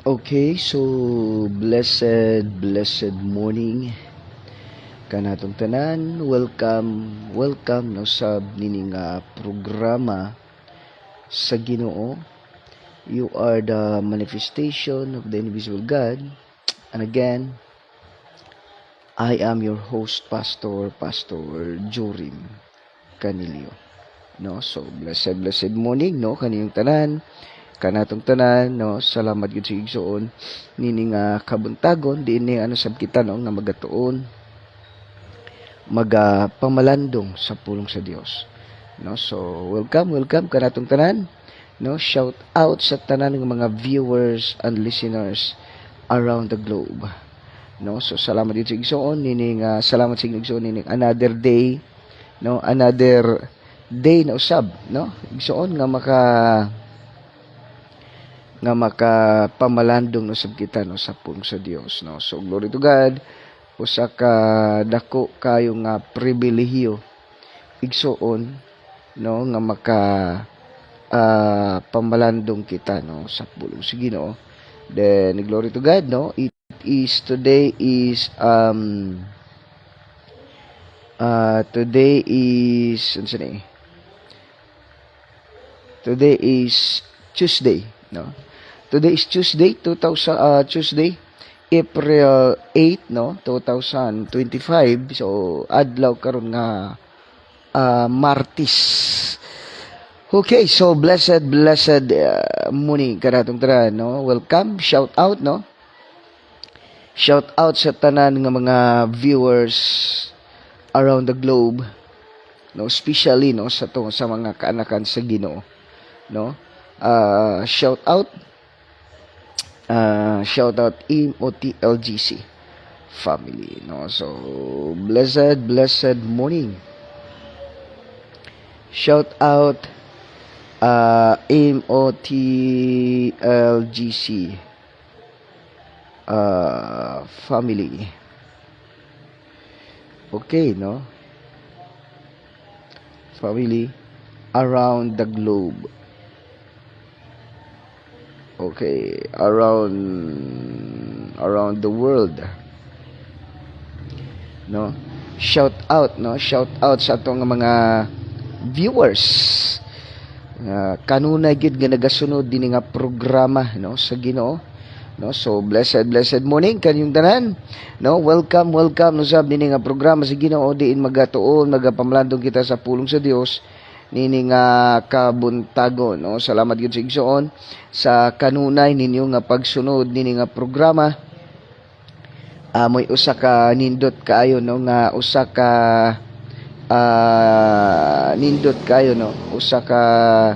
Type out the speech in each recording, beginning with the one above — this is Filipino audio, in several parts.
Okay, so blessed morning kanatong tanan. Welcome no sa nining programa sa Ginoo. You are the manifestation of the invisible God. And again, I am your host, Pastor Jorim Canilio. No, so blessed morning no kaniyong tanan. Kanatong tanan no, salamat gid sa igsoon nining kabuntagon diini sab kita no nga magatuon pamalandong sa pulong sa Dios no. So welcome kanatong tanan no. Shout out sa tanan ng mga viewers and listeners around the globe no. So salamat gid sa igsoon nining salamat sa igsoon nining another day no, another day na usab no, igsoon nga makapamalandong no sab kita no sa pulong sa Dios no. So glory to God, usa ka dako kayo nga pribilehiyo igsoon no nga pamalandong kita no sa pulong sa Ginoo. Then glory to God no, today is Tuesday no. Today is Tuesday, April 8 no, 2025. So adlaw karon nga Martes. Okay, so blessed morning kanatong tanan no. Welcome, shout out no. Shout out sa tanan nga mga viewers around the globe no, especially no sa mga kaanakan sa Ginoo no. Shout out MOTLGC family no. So blessed morning. Shout out MOTLGC family. Okay no, family around the globe. Okay, around the world no. Shout out sa atong mga viewers kanunay gid nga nagasunod dinhi nga programa no sa Ginoo no. So blessed morning kanyong tanan no. Welcome no sab dinhi nga programa sa Ginoo diin magatuon magapamalandong kita sa pulong sa Dios nini nga kabuntagon no. Salamat gid sa igsoon sa kanunay ninyo nga pagsunod nini nga programa. Moy usa ka nindot kaayo no, nga usa ka nindot kayo no, usa ka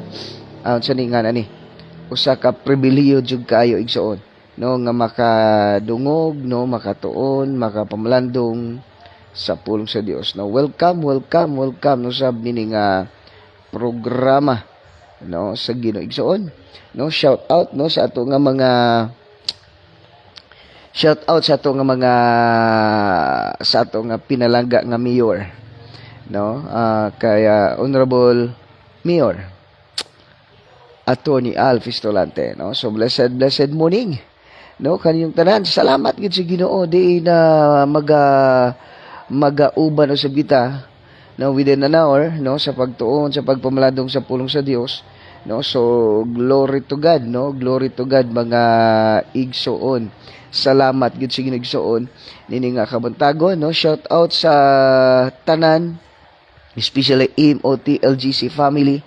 usa ka pribilehiyo jud kaayo igsoon no nga makadungog no, makatuon makapamalandong sa pulong sa Dios no. Welcome no sab nini nga programa no sa Ginoo igsoon no. Shout out no sa ato nga mga pinalangga nga mayor no, kaya Honorable Mayor Attorney Al Fistolante no. So blessed morning no kaniyong tanan. Salamat gid sa Ginoo di na magauban usab kita no within an hour no sa pagtuon sa pagpamalandong sa pulong sa Dios no. So glory to God no, glory to God mga igsoon. Salamat gid sa Ginoo igsoon nini nga kabuntagon no. Shout out sa tanan, especially MOTLGC family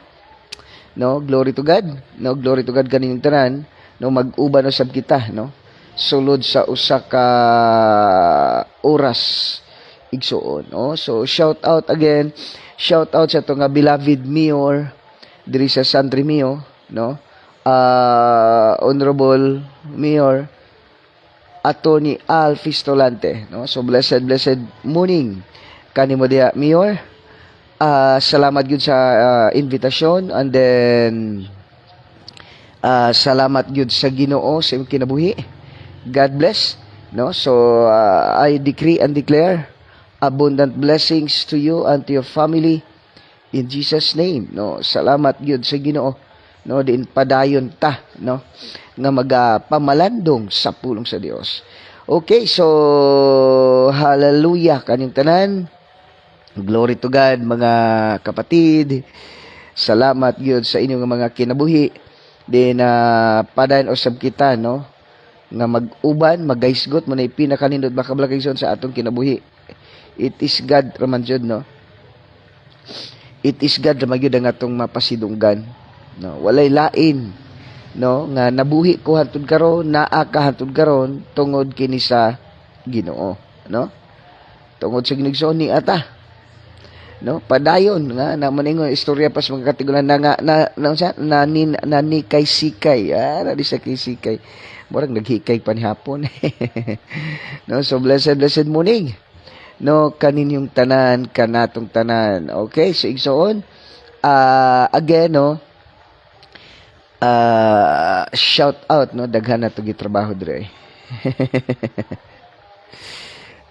no. Glory to God no, glory to God kaninyong tanan no. Mag-uban usab kita no sulod sa usa ka oras igsoon no. So shout out again, shout out sa to nga beloved mayor diri sa San Remio no, Honorable Mayor Attorney Al Fistolante no. So blessed morning kanimo diha Mayor. Salamat gyud sa invitation, and then salamat gyud sa Ginoo sa imong kinabuhi. God bless no. So I decree and declare abundant blessings to you and to your family in Jesus name no. Salamat gyud sa Ginoo no, diin padayon ta, no, nga magpamalandong sa pulong sa Dios. Okay, so hallelujah kanyang tanan. Glory to God, mga kapatid. Salamat gyud sa inyong mga kinabuhi. Then padayon usab kita, no, nga mag-uban, magaisgot mo na pinakaninod makablakison sa atong kinabuhi. It is God raman jud, no. It is God raman jud ang atong mapasidunggan, no. Walay lain, no, nga nabuhi ko hantud karon, naa ka hantud karon tungod kini sa Ginoo, no. Tungod sa ginigsoon ni ata, no, padayon nga naman ingon istorya pas mga katigulan na ni kay sikay, na di sa kay sikay, murag naghikay pa ni hapon. No, so blessed morning, no, kaninyong tanan, kanatong tanan. Okay, so igsoon again, no, shout out, no, daghan na to gitrabaho dire.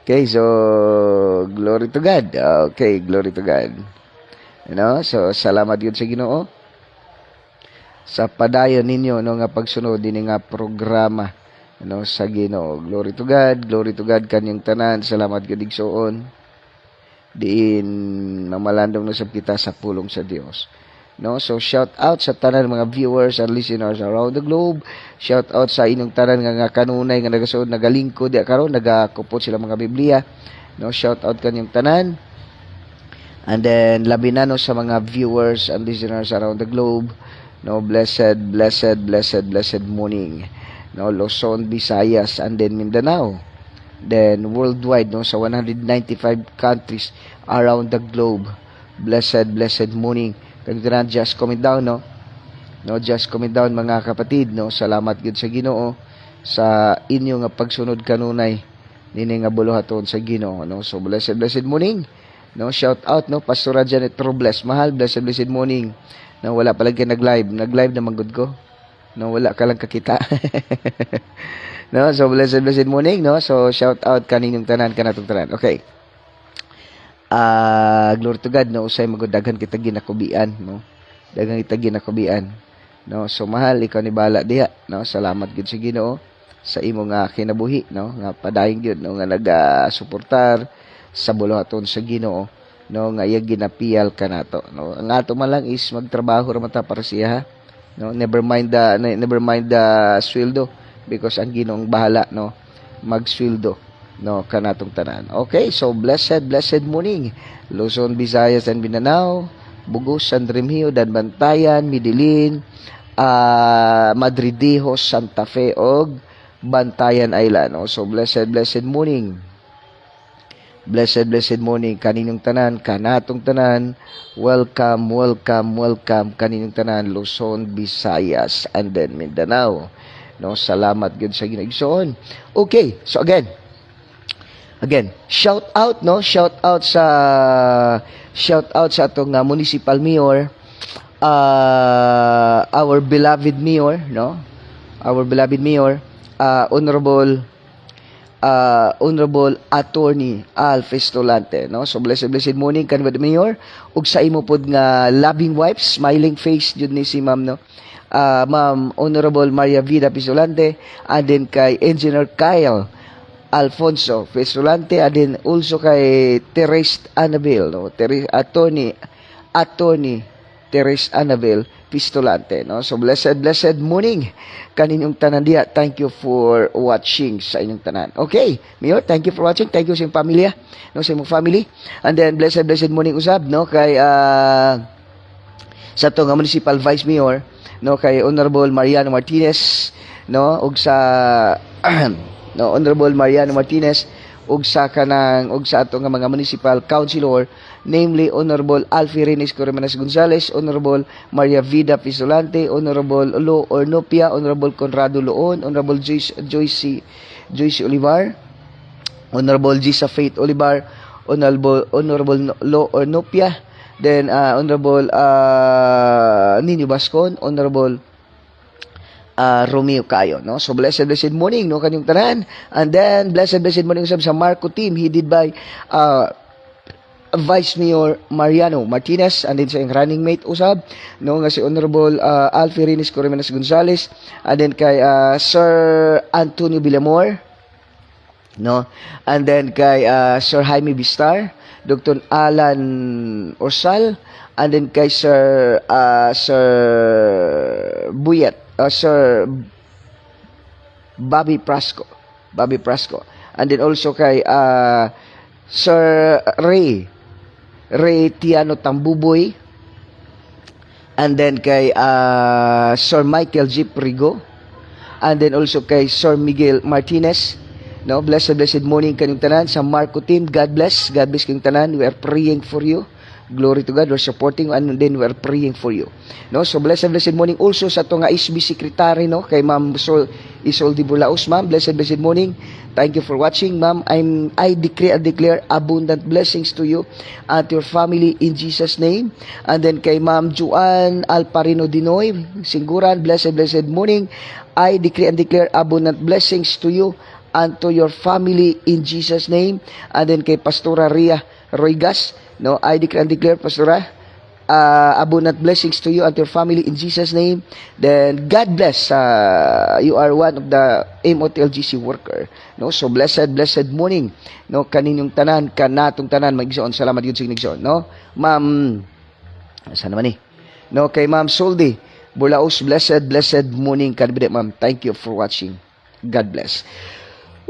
Okay, so glory to God. Okay, glory to God. You know, so salamat yun sa Ginoo sa padayon ninyo, no, nga pagsunod din nga programa, no, sa Ginoo. Glory to God kanyang tanan. Salamat gyud igsoon. Diin mamalandong na sab kita sa pulong sa Dios. No, so shout out sa tanan mga viewers and listeners around the globe. Shout out sa inyong tanan nga kanunay nga nagasuod nagalingkod di karon nagakupot sila mga Biblia. No, shout out kanyang tanan. And then labi na, no, sa mga viewers and listeners around the globe. No, blessed morning. No, Luzon, Visayas, and then Mindanao. Then worldwide, no, sa 195 countries around the globe. Blessed morning. Kaya just comment down, no? No, just comment down mga kapatid, no? Salamat gid sa Ginoo sa inyo nga pagsunod kanunay nini nga buluhaton sa Ginoo, no? So blessed morning. No, shout out, no, Pastor Janet Robles. Mahal, blessed morning. No, wala pa lang kay nag-live na manggod ko. No, wala ka lang kakita. No, so blessed morning, no? So shout out kaninyong tanan kanatong tanan. Okay. Glory to God, no, usay magudaghan kita ginakubian, no, daghang kita ginakubian, no. So mahal, ikaw ni bala diha, no. Salamat gid sa Ginoo sa imo nga kinabuhi, no, nga padayon gyud, no, nga naga-suportar sa buluhaton sa Ginoo, no, nga iya ginapial kanato, no. Ang ato man lang is magtrabaho ra man ta para siya, no. Never mind the sweldo, because ang Ginoong bahala, no, magsweldo, no, kanatong tanan. Okay, so blessed morning, Luzon, Visayas, and Mindanao, Bugos, San Remigio, Bantayan, Midilin, Madridejos, Santa Fe, og Bantayan Island. No? So blessed morning. Blessed morning kaninyong tanan, kanatong tanan. Welcome kaninyong tanan, Luzon, Visayas, and then Mindanao. No, salamat gid sa ginigsoon. Okay, so again, shout out, no, shout out sa atong municipal mayor, our beloved mayor, no, honorable attorney Al Festolante, no. So blessed morning kanibad mayor ug sa imo pod nga loving wife, smiling face jud ni si ma'am, no, Ma'am Honorable Maria Vida Festolante, and then kay Engineer Kyle Alfonso Festolante, and then also kay Teres Annabel, no, attorney Teres Annabel Festolante, no. So blessed morning kaninyong tanan diha. Thank you for watching sa inyong tanan. Okay, Mayor, thank you for watching. Thank you sa inyong pamilya, no, sa inyong family. And then blessed morning usab, no, kay sa to nga municipal vice mayor, no, kay Honorable Mariano Martinez, no, ug sa no, Honorable Mariano Martinez ug sa ato nga mga municipal councilor, namely Honorable Alfie Renes Corremenas Gonzales, Honorable Maria Vida Festolante, Honorable Lo Ornopia, Honorable Conrado Loon, Honorable Joyce Olivar, Honorable Gisa Faith Olivar, Honorable Lo Ornopia, then Honorable Nino Bascon, Honorable Romeo Cayo, no. So blessed morning, no, kanyong tanan. And then blessed morning usab sa Marco team, headed by Vice Mayor Mariano Martinez, and then sa iyang running mate usab, no, nga si Honorable Alfie Reyes Corimenas Gonzales, and then kay Sir Antonio Villamor, no, and then kay Sir Jaime Bistar, Dr. Alan Orsal, and then kay Sir Buyat, Sir Bobby Prasco, and then also kay Sir Ray Tiano Tambuboy, and then kay Sir Michael G. Prigo, and then also kay Sir Miguel Martinez. No, blessed morning kanyong tanan sa Marco team. God bless kanyong tanan. We are praying for you. Glory to God. We're supporting you, and then we're praying for you. No, so blessed morning also sa to nga SB secretary, no, kay Ma'am Isolde Bulaos. Ma'am, blessed morning. Thank you for watching, ma'am. I decree and declare abundant blessings to you and your family in Jesus name. And then kay Ma'am Juan Alparino Dinoy Singguran, blessed morning. I decree and declare abundant blessings to you and to your family in Jesus name. And then kay Pastora Ria Roigas, no, I decree and declare, Pastora, abundant blessings to you and your family in Jesus name. Then God bless, you are one of the MOTLGC worker, no, so blessed morning, no, kaninyong tanan, kanatong tanan magigsoon. Salamat yun sa igsoon, no, ma'am, saan naman no, kay Ma'am Soldi Bulaos, blessed morning kanibide, ma'am. Thank you for watching. God bless.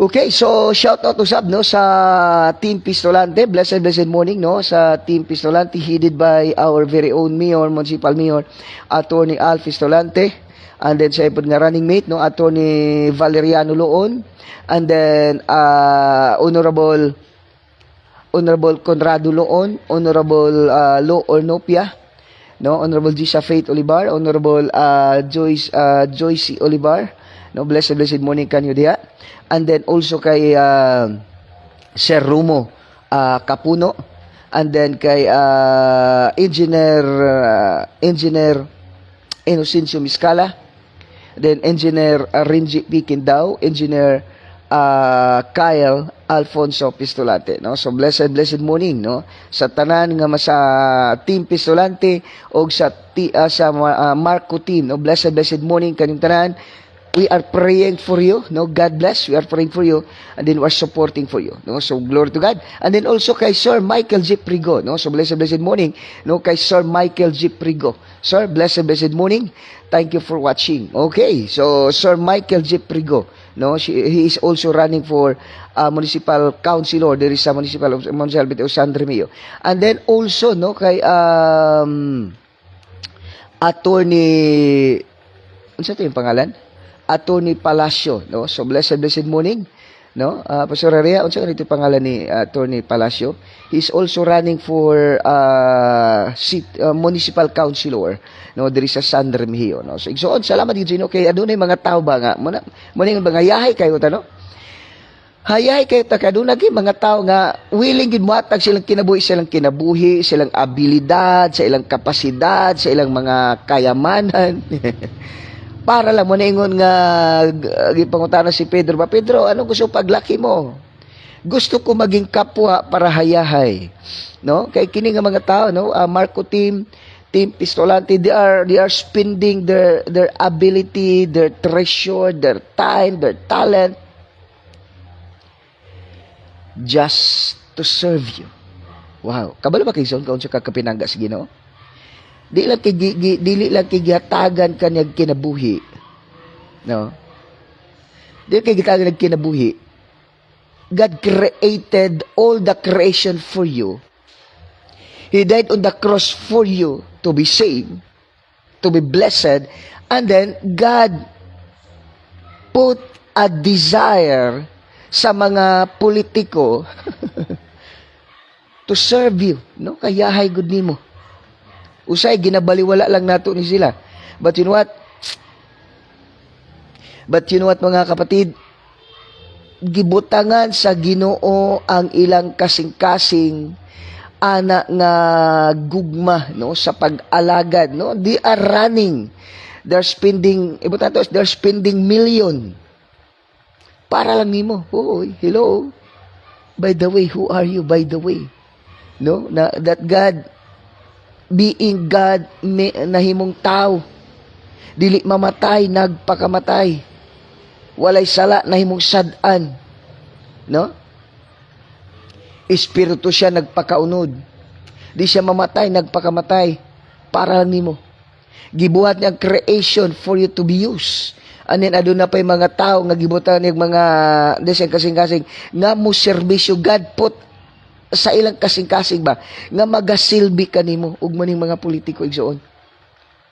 Okay, so shout out usab, no, sa Team Pistolante. Blessed morning, no, sa Team Pistolante, headed by our very own Mayor, Municipal Mayor Attorney Al Pistolante, and then sa ipod nga running mate, no, Attorney Valeriano Loon, and then Honorable Conrado Loon, Honorable Lo Ornopia, no, Honorable Gisa Faith Olivar, Honorable Joyce Olivar, no, blessed morning kanyo diha. And then also kay Sir Rumo Capuno, and then kay Engineer Inocencio Miscala, then Engineer Renji Pikindao, Engineer Kyle Alfonso Pistolante, no. So blessed morning, no, sa tanan nga sa Team Pistolante og sa Marco team, no. Blessed morning kanyong tanan. We are praying for you, no, God bless. We are praying for you, and then we are supporting for you, no. So glory to God. And then also kay Sir Michael G. Prigo, no. So blessed morning, no, kay Sir Michael G. Prigo. Sir, blessed morning. Thank you for watching. Okay, so Sir Michael G. Prigo, no, he is also running for municipal councilor. There is a municipal of San Remio. And then also, no, kay Attorney, ano sa ito yung pangalan? Attorney Palacio, no. So blessed morning, no, Pastor Area, unsa kanito pangalan ni Attorney Palacio? He's also running for municipal councilor, no, diri sa San Remigio, no. So igsoon, salamat gid no, kay adunay mga tao ba nga mo ning mga yahay kayo ta, no. Hayay kayo ta, kaduna gyud mga tao nga willing gid mohatag silang kinabuhi, silang abilidad, sa ilang kapasidad, sa ilang mga kayamanan. Para lang mo na ingon nga gipangutana si Pedro, ba Pedro, ano gusto paglaki mo? Gusto ko maging kapwa para hayahay, no? Kay kini nga mga tao, no, Marco team Pistolante, they are spending their ability, their treasure, their time, their talent just to serve you. Wow, kabalo ba kay son kaun sa kakapinangga sa Ginoo? Dili lang gihatagan kanyang kinabuhi, no. Dili kay gihatagan kanyang kinabuhi. God created all the creation for you. He died on the cross for you to be saved, to be blessed, and then God put a desire sa mga politiko to serve you, no. Kayahay gud nimo. Usay ginabaliwala lang nato ni sila. But you know what? Mga kapatid, gibutangan sa Ginoo ang ilang kasing-kasing ana nga gugma, no, sa pag-alagad, no. They are running. They're spending million para lang nimo. Hoy, hello. By the way, who are you by the way? no, na that God being God nahimong tao, dili mamatay, nagpakamatay, walay sala, nahimong sad-an, no? Espiritu siya, nagpakaunod, di siya mamatay, nagpakamatay para lang nimo. Gibuhat niya ang creation for you to be used. Anin aduna pay mga tao nga gibutan ng mga deseng kasing-kasing nga mo serbisyo. God put sa ilang kasing-kasing ba nga magasilbi kanimo ug maning mga politiko igsoon,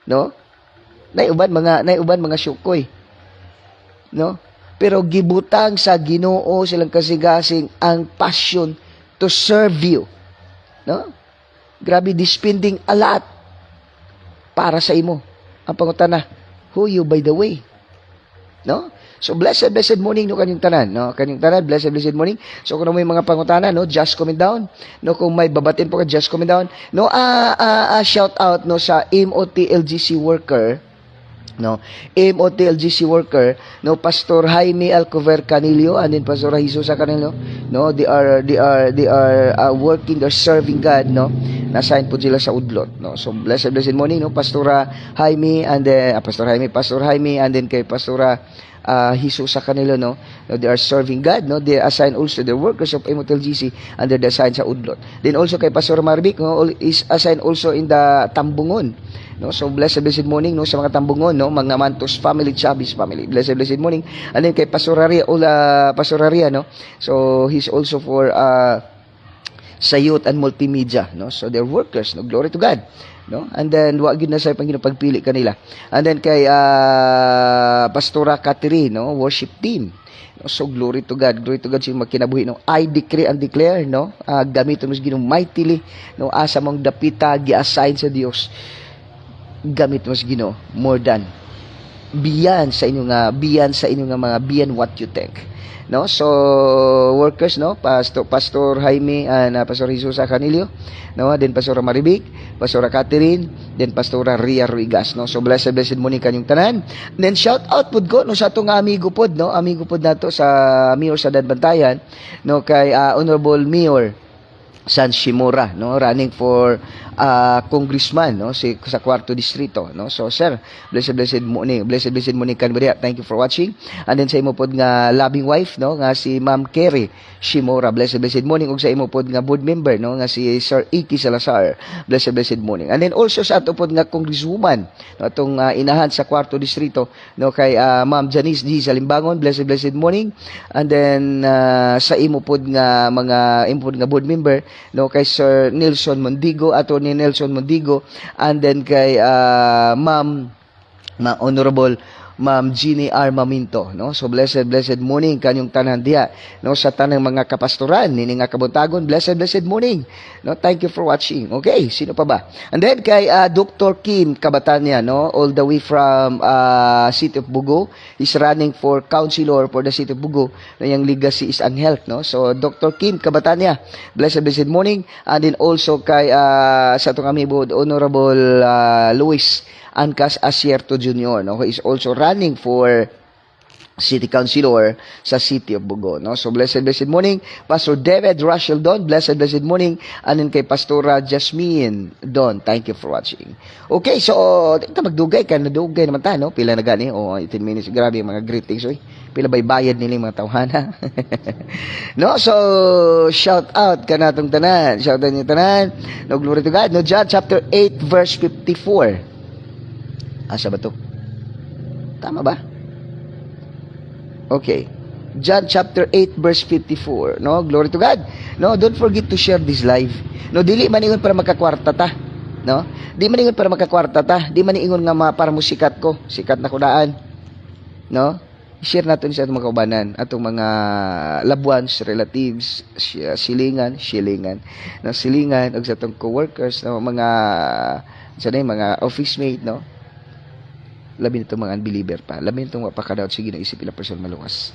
no? Naiuban mga syukoy, no? Pero gibutang sa Ginoo silang kasing-kasing ang passion to serve you, no? Grabe, spending a lot para sa imo. Ang pangutana, who you by the way? No? So blessed morning no kanyang tanan, no? Kanyang tanan, blessed morning. So kung may mga pangutana, no, just comment down. No, kung may babatin po ka, just comment down. No, shout out no sa MOTLGC worker, no, MOTLGC worker, no, Pastor Jaime Alcover Canillo and then Pastor Jesus Canillo, no, they are working, they're serving God, no. Na-assign po sila sa Udlot, no. So blessed morning, no, Pastor Jaime and then Pastor Jaime and then kay Pastor Jesus sa kanila, no. They are serving God, no. They assign also the workers of MOTLGC under the assign sa Udlot. Then also kay Pastor Marvic, no, is assigned also in the Tambungon, no. So blessed morning, no, sa mga Tambungon, no, mga Mantos family, Chavez family. Blessed morning. And then kay Pastor Aria, no. So he's also for sa youth and multimedia, no. So they're workers, no. Glory to God, no. And then wa gyud na sa pagpili kanila. And then kay Pastora Catherine, no, worship team, no. So glory to God sa magkinabuhi, no. I decree and declare, no, gamiton mo Ginoo mightily, no, asa mong dapita gi-assign sa Dios, gamit mo Ginoo more than beyond sa inyo nga mga beyond what you think, no. So workers, no, Pastor Jaime and Pastor Jesus Canillo, no, then Pastor Maribik, Pastor Catherine, then Pastor Ria Ruigas, no. So blessed morning kanyong tanan. Then shout out pud ko no sa atong amigo pod nato sa Mayor sa Danbantayan, no, kay Honorable Mayor San Shimura, no, running for congressman, no, sa 4th distrito, no. So sir, blessed morning kanbariya. Thank you for watching. And then sa imo pod nga loving wife, no, nga si Ma'am Kerry Shimura, blessed morning. Ug sa imo pod nga board member, no, nga si Sir Iki Salazar, blessed morning. And then also sa ato pod nga congresswoman, no, atong inahan sa 4th distrito, no, kay Ma'am Janice D. Salimbangon, blessed morning. And then sa imo pod nga board member, no, kay Sir Nelson Mondigo, Attorney Nelson Mondigo, and then kay Honorable Ma'am Jeannie Armamento, no. So blessed morning kanyong tanan diha, no, sa tanang mga kapastoran nini nga kabuntagon. Blessed morning, no. Thank you for watching. Okay, sino pa ba? And then kay Dr. Kim Kabatanya, no, all the way from City of Bugo. He's running for councilor for the City of Bugo. No, yung legacy is ang health, no. So Dr. Kim Kabatanya, blessed morning. And then also kay sa atong amigo Honorable Luis Ancas Asierto Jr., no, who is also running for City Councilor sa City of Bugo, no. So blessed morning Pastor David Russell Don, blessed morning. Anin kay Pastora Jasmine Don, thank you for watching. Okay, so ito magdugay nadugay naman ta, no, pila na gani 18 minutes, grabe mga greetings, oy, pila bay bayad nila mga tawhana. No, so shout out kanatong tanan, no, glory to God, no. John chapter 8 verse 54. Asa ba to? Tama ba? Okay. John chapter 8 verse 54. No, glory to God. No, don't forget to share this live. No, dili man ingon para makakwarta ta. No? Di man ingon para makakwarta ta. Di man ingon nga para mo sikat ko. Sikat na kudaan. No? Share natin sa atong mga kaubanan, atong mga loved ones, relatives, silingan, no, silingan og sa atong co-workers, no, mga office mate, no. Labi nitong mga unbeliever pa. Labi nitong mapakadaot sige na isip ila person maluwas.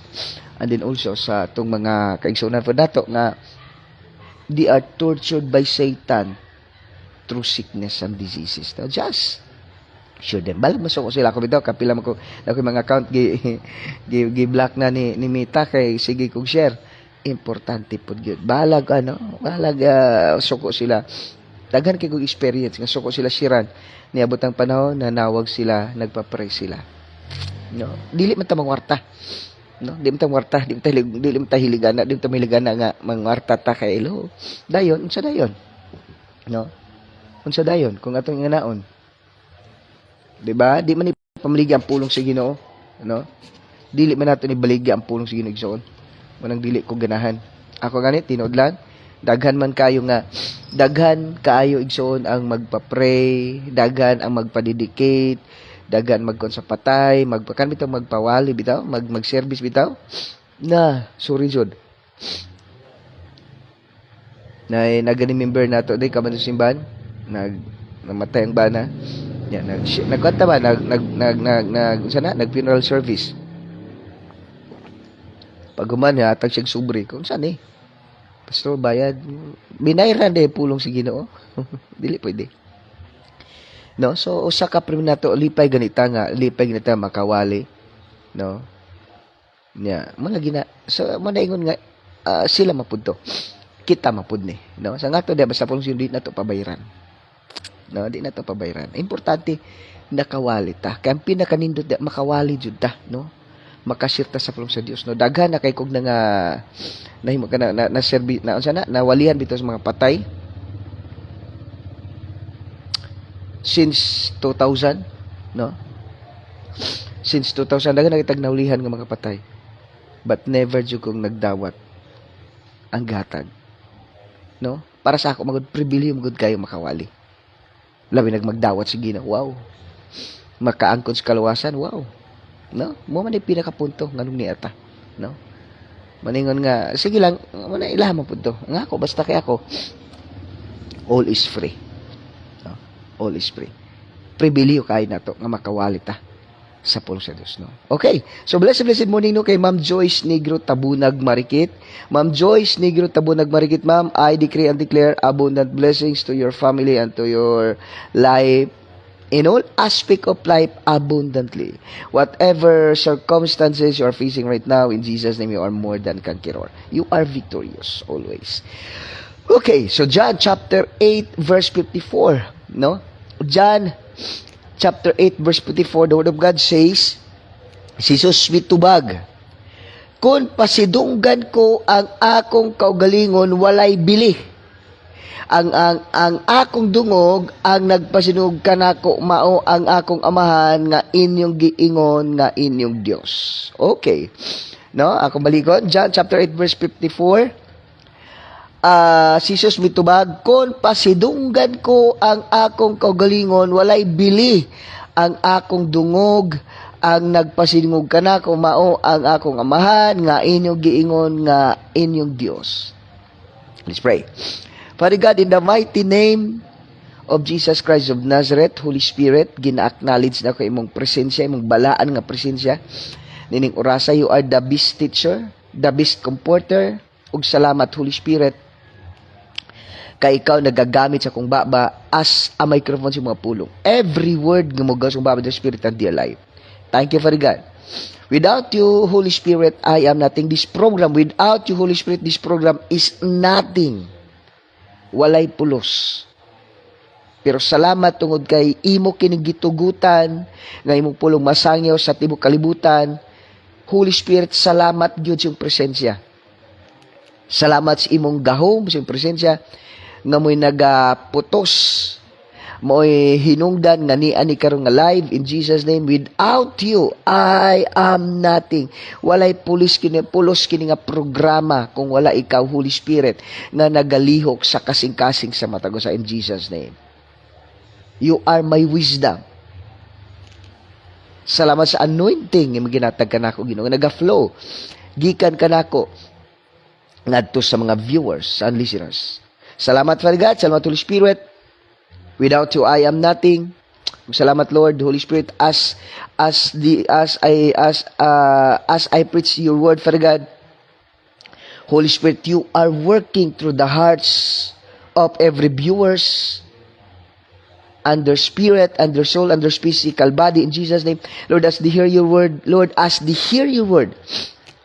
And then also sa itong mga kaigsunan po nato nga they are tortured by Satan through sickness and diseases. Now, just sure them. Balag masok ko sila ako bitaw. Kapila mo ko mga account gi-block na ni Mita kay sige kong share. Importante po yun. Balag suko sila. Daghan kay kong experience nga suko sila siran. Niabot ang panahon na nawag sila, nagpa-pray sila. No, dili man ta mangwarta. No, di man ta mangwarta, di man ta hiligana, di man ta hiligana nga mangwarta ta kay ilo. Dayon, unsa dayon? No? Unsa dayon kung atong inganaon? Di ba? Di man ipamaligya ang pulong sa Ginoo, no? Dili man nato ni baligya ang pulong sa Ginoo igsoon. Manang dili ko ganahan. Ako ganit tinuod lang, daghan kaayo igsoon ang magpa-pray, daghan ang magpa-dedicate, daghan magkon sa patay, magpawali bitaw, mag-service bitaw. Na, sorry jud. Nagani member nato day kaman sa simbahan, namatay ang bana. Ya, nagkwanta ba nag funeral service. Paghuman hatag siya sobre kung saan pastor bayad binayran de pulong si Ginoo. Dili pwede. No, so usa ka primo nato lipay ganita makawali, no. Nya, mo lagi na so mo naingon nga sila mapudto. Kita mapud ni, no. Sa ngato de basta pulong si nato pabayaran. No, di nato pabayaran. Importante nakawali ta. Kay ang pinakanindot makawali jud ta, no. Makasirta sa pulong sa Dios, no. Daghan na kay kog na nga nahimo ka na serbi na unsa na nawalihan bitaw sa mga patay since 2000, no. Since 2000 daghan na kitag naulihan nga mga patay, but never jud kong nagdawat ang gatag, no. Para sa ako magud pribilehyo magud kayo makawali, labi nagmagdawat si Ginoo. Wow, makaangkon sa kaluwasan. Wow, no, mo man ay pinakapunto nganong niata, no. Maningon nga sige lang mo na ilaha man pud to nga ako basta kay ako all is free, no? All is free, pribilehyo kay nato nga makawali ta sa pulong sa Dios, no. Okay, so blessed morning no kay Ma'am Joyce Negro Tabunag Marikit. Ma'am Joyce Negro Tabunag Marikit, ma'am, I decree and declare abundant blessings to your family and to your life in all aspect of life abundantly. Whatever circumstances you are facing right now, in Jesus' name, you are more than conqueror. You are victorious always. Okay, so John chapter 8 verse 54, no? John chapter 8 verse 54, the word of God says, si Jesus mitubag, kung pasidunggan ko ang akong kaugalingon, walay bili. Ang akong dungog ang nagpasinog kanako, mao ang akong amahan nga inyong giingon nga inyong Dios. Okay, no, akong balikon John chapter 8 verse 54. Si Jesus mitubag, kon pasidunggan ko ang akong kaugalingon, walay bili. Ang akong dungog ang nagpasinog kanako, mao ang akong amahan nga inyong giingon nga inyong Dios. Let's pray. Father God, in the mighty name of Jesus Christ of Nazareth, Holy Spirit, gina-acknowledge na ko imong presensya, imong balaan nga presensya. Nining orasa, you are the best teacher, the best comforter, ug salamat, Holy Spirit, kay ikaw nagagamit sa kong baba as a microphone sa mga pulong. Every word nga mo gaw sa baba, the Spirit and the alive. Thank you, Father God. Without you, Holy Spirit, I am nothing. This program, without you, Holy Spirit, this program is nothing. Walay pulos. Pero salamat tungod kay imo kining gitugutan nga imong pulong masangyaw sa tibok kalibutan. Holy Spirit, salamat gyud sa iyong presensya. Salamat sa imong gahom sa iyong presensya nga mo'y nagaputos, mo'y hinungdan nga ni karong nga live in Jesus name. Without you, I am nothing. Walay pulos kini nga programa kung wala ikaw, Holy Spirit, nga nagalihok sa kasing-kasing sa matago sa in Jesus name. You are my wisdom. Salamat sa anointing nga ginatag kanako, Ginoo, naga-flow gikan kanako ngadto sa mga viewers and listeners. Salamat, Father God. Salamat, Holy Spirit. Without you, I am nothing. Salamat, Lord, Holy Spirit, as I preach your word, Father God. Holy Spirit, you are working through the hearts of every viewers, and their spirit, and their soul, and their physical body, in Jesus' name. Lord, as they hear your word, Lord, as they hear your word,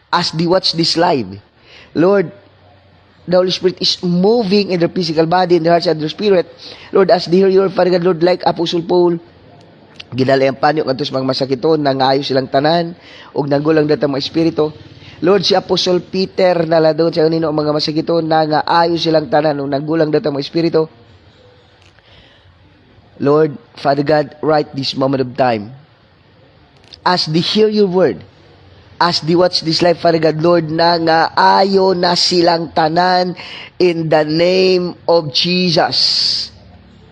as they watch this live, Lord, the Holy Spirit is moving in their physical body, in their hearts, and their spirit. Lord, as they hear your Father God, Lord, like Apostle Paul, ginala ang panyo kantos mga masakiton, nangayo silang tanan, ug nanggulang data mga espiritu. Lord, si Apostle Peter, nala doon sa kanino mga masakiton, nangaayo silang tanan, ug nanggulang data mga espiritu. Lord, Father God, right this moment of time, as they hear your word, as they watch this live, Father God, Lord, nangaayo na silang tanan in the name of Jesus.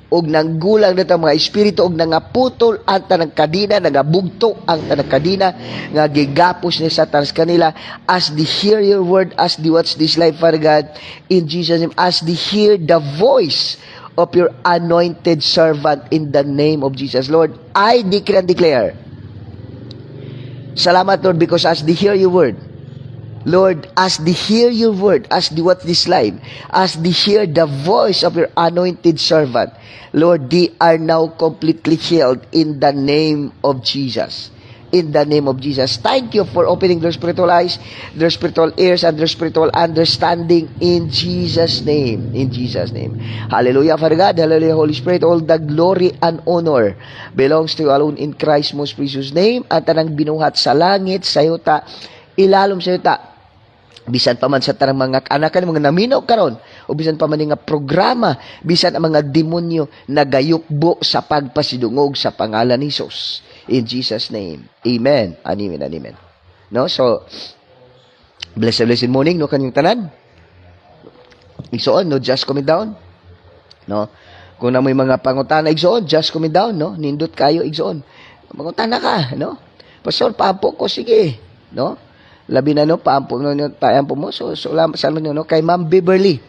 Og nanggulang na mga espiritu, og nangaputol ang tanang kadina, nangabugto ang tanang kadina, nga gigapos ni Satanas kanila, as they hear your word, as they watch this live, Father God, in Jesus' name, as they hear the voice of your anointed servant in the name of Jesus. Lord, I decree and declare, salamat, Lord, because as they hear your word, Lord, as they hear your word, as they watch this live, as they hear the voice of your anointed servant, Lord, they are now completely healed in the name of Jesus. In the name of Jesus. Thank you for opening their spiritual eyes, their spiritual ears, and their spiritual understanding in Jesus' name. In Jesus' name. Hallelujah, Father God. Hallelujah, Holy Spirit. All the glory and honor belongs to you alone in Christ's most precious name. At tanang binuhat sa langit, sa yuta, ilalom sa yuta. Bisan pa man sa tanang mga anakan, mga naminaw karon, o bisan pa man nga programa, bisan ang mga demonyo nagayukbo sa pagpasidungog sa pangalan ni Jesus. In Jesus' name. Amen. Amen and amen. No? So, blessed morning, no, kanyang tanan. Igsoon, no, just comment down. No? Kung na may mga pangutana, igsoon, just comment down, no? Nindot kayo, igsoon. Pangutana ka, no? Pastor, paampo ko, sige. No? Labi na, no, paampo mo. So salamat nyo, no? Kay Ma'am Beverly.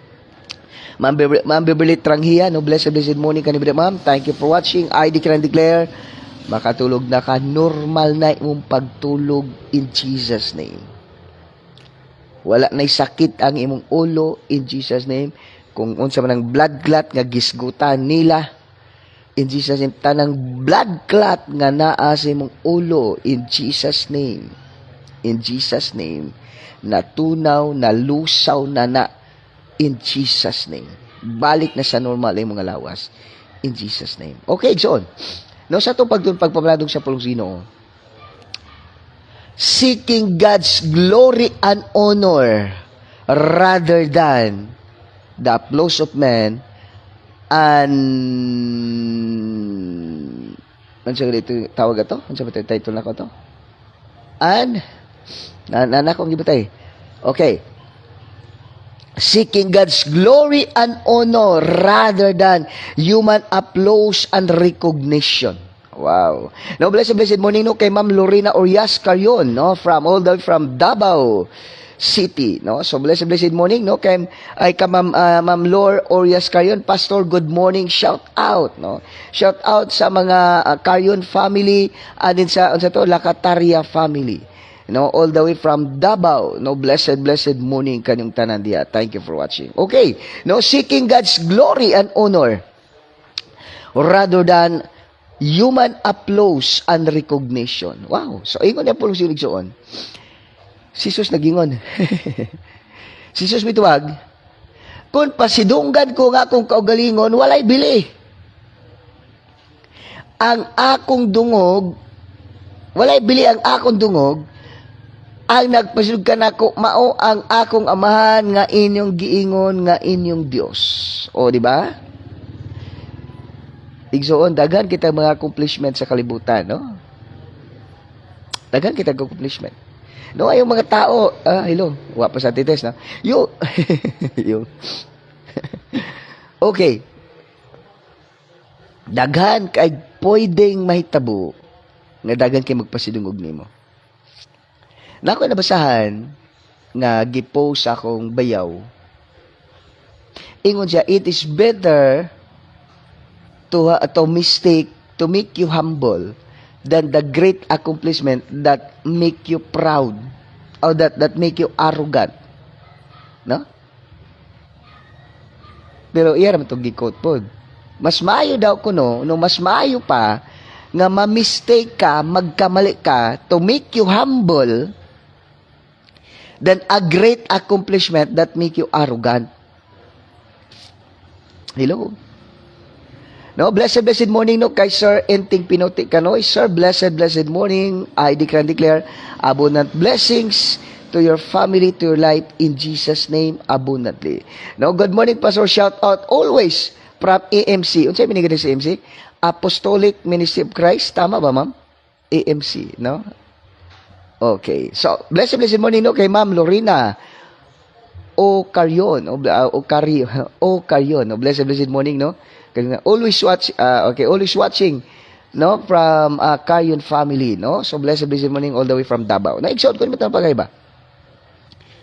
Ma'am Beverly Tranghia, no? Blessed morning, kanibig, ma'am. Thank you for watching. I declare and declare, makatulog na ka, normal na imong pagtulog in Jesus' name. Wala na'y sakit ang imong ulo in Jesus' name. Kung unsa man ang blood clot nga gisgutan nila, in Jesus' name, tanang blood clot nga naa sa imong ulo in Jesus' name. In Jesus' name, natunaw, nalusaw na in Jesus' name. Balik na sa normal ang mga lawas in Jesus' name. Okay, so on. No, sa itong pagpapaladog sa pulong sino, seeking God's glory and honor rather than the applause of men and ano siya dito tawag ito? Ano siya ba title na ko to? And nanakong gibatay. Okay. Seeking God's glory and honor rather than human applause and recognition. Wow. Now, blessed morning, no, kay Ma'am Lorena Orias Carion, no, all the way from Davao City, no. So, blessed morning, no, kay Ma'am Lor Orias Carion, Pastor, good morning, shout out, no. Shout out sa mga Carion family, and din sa to, Lakataria family. No, all the way from Davao. No, blessed morning kanyang tanan diya. Thank you for watching. Okay. No, seeking God's glory and honor rather than human applause and recognition. Wow. So, ingon niya po yung sinigsoon. Si Jesus nagingon. Si Jesus mituwag, kung pasidunggan ko nga akong kaugalingon, walay bili. Ang akong dungog, walay bili ang akong dungog, ang nagpasidog ka nako, mao ang akong amahan nga inyong giingon nga inyong Dios. O, di ba? Igsoon, daghan kita mga accomplishment sa kalibutan, no? Daghan kita accomplishment. No, ay yung mga tao, hello, wa pa sa tites, no? Yo. Okay. Daghan kay pwedeng mahitabo nga daghan kay magpasidungog nimo. Nako nabasahan nga gipost akong bayaw. Ingon siya, it is better to mistake, to make you humble than the great accomplishment that make you proud or that make you arrogant. No? Pero iya raman itong gikot po. Mas maayo daw ko no, mas maayo pa nga ma-mistake ka, magkamali ka to make you humble than a great accomplishment that make you arrogant. Hello? No, blessed morning no kay Sir Enting Pinoti Kanoy. Sir, blessed morning. I declare and declare abundant blessings to your family, to your life, in Jesus' name, abundantly. No, good morning, Pastor. Shout out always from AMC. Unsay minigay sa AMC? Apostolic Ministry of Christ. Tama ba, ma'am? AMC, no? Okay. So, blessed morning no kay Ma'am Lorena O Carion. O Carion. No? Blessed morning, no? Always watching, no, from Carion family, no. So blessed morning all the way from Davao. Naigsoon ko ni matang pagayba.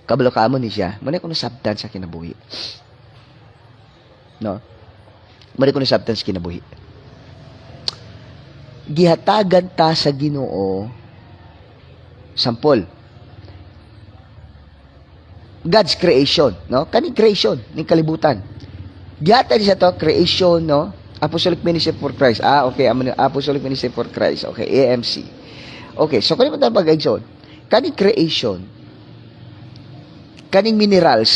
Kabalo ka mo ni siya. Muna ko nasabtan sa kinabuhi. No. Muna ko nasabtan sa kinabuhi. Gihatagan ta sa Ginoo. Sampol. God's creation, no? Kaning creation ning kalibutan. Gihata siya to creation, no? Apostolic Ministry for Christ. Okay, Apostolic Ministry for Christ. Okay, AMC. Okay, so kani man pag-igsoon. Kaning creation, kaning minerals,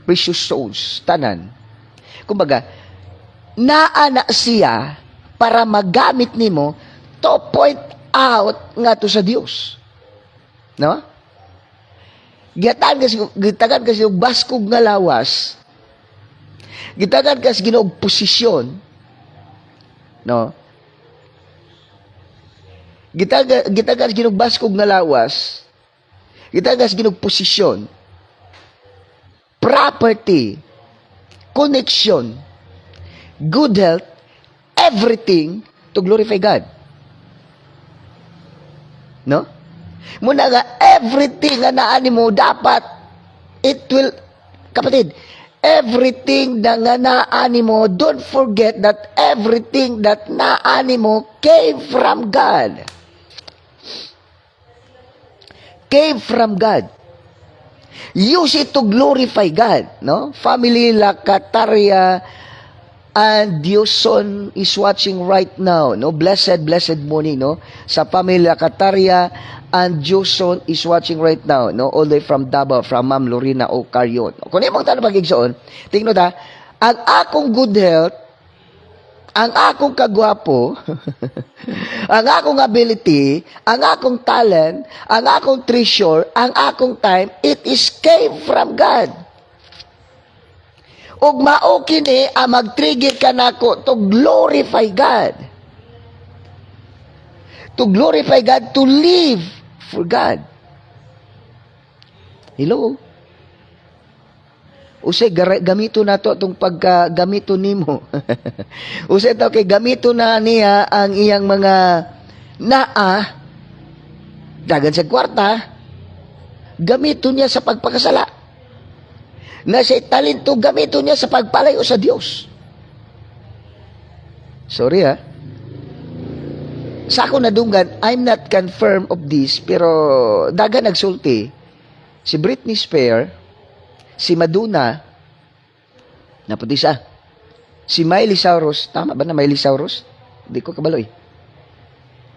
precious stones, tanan. Kumbaga, naana siya para magamit nimo to point out nga to sa Dios. No? Gitagan kasi yung baskog nga lawas, gitagan kasi ginog posisyon, no? Gitagan kasi ginog baskog nga lawas, gitagan kasi ginog posisyon, property, connection, good health, everything to glorify God. No? Muna nga, everything na naani mo, dapat, it will, kapatid, everything na nga naani mo, don't forget that everything that naani mo came from God. Came from God. Use it to glorify God. No? Family Lakataria and Dioson is watching right now. No? Blessed morning. No? Sa Family Lakataria and Dioson is watching right now. No? All the way from Davao, from Ma'am Lorena O Carion. Kung imong tanong pag-igsoon, tingnan ta, ang akong good health, ang akong kagwapo, ang akong ability, ang akong talent, ang akong treasure, ang akong time, it is came from God. Ug mao kini ang mag-trigger kanako to glorify God. To glorify God, to live for God. Hello? Usay gamito na to itong paggamito nimo. Usay to kay gamito na niya ang iyang mga naa, dagan sa kwarta, gamito niya sa pagpakasala. Na siya talento, gamito niya sa pagpalayo sa Diyos. Sorry sa ako nadunggan, I'm not confirmed of this, pero dagan nagsulti, si Britney Spears, si Madonna, naputisa, si Miley Cyrus, tama ba na Miley Cyrus? Hindi ko kabaloy.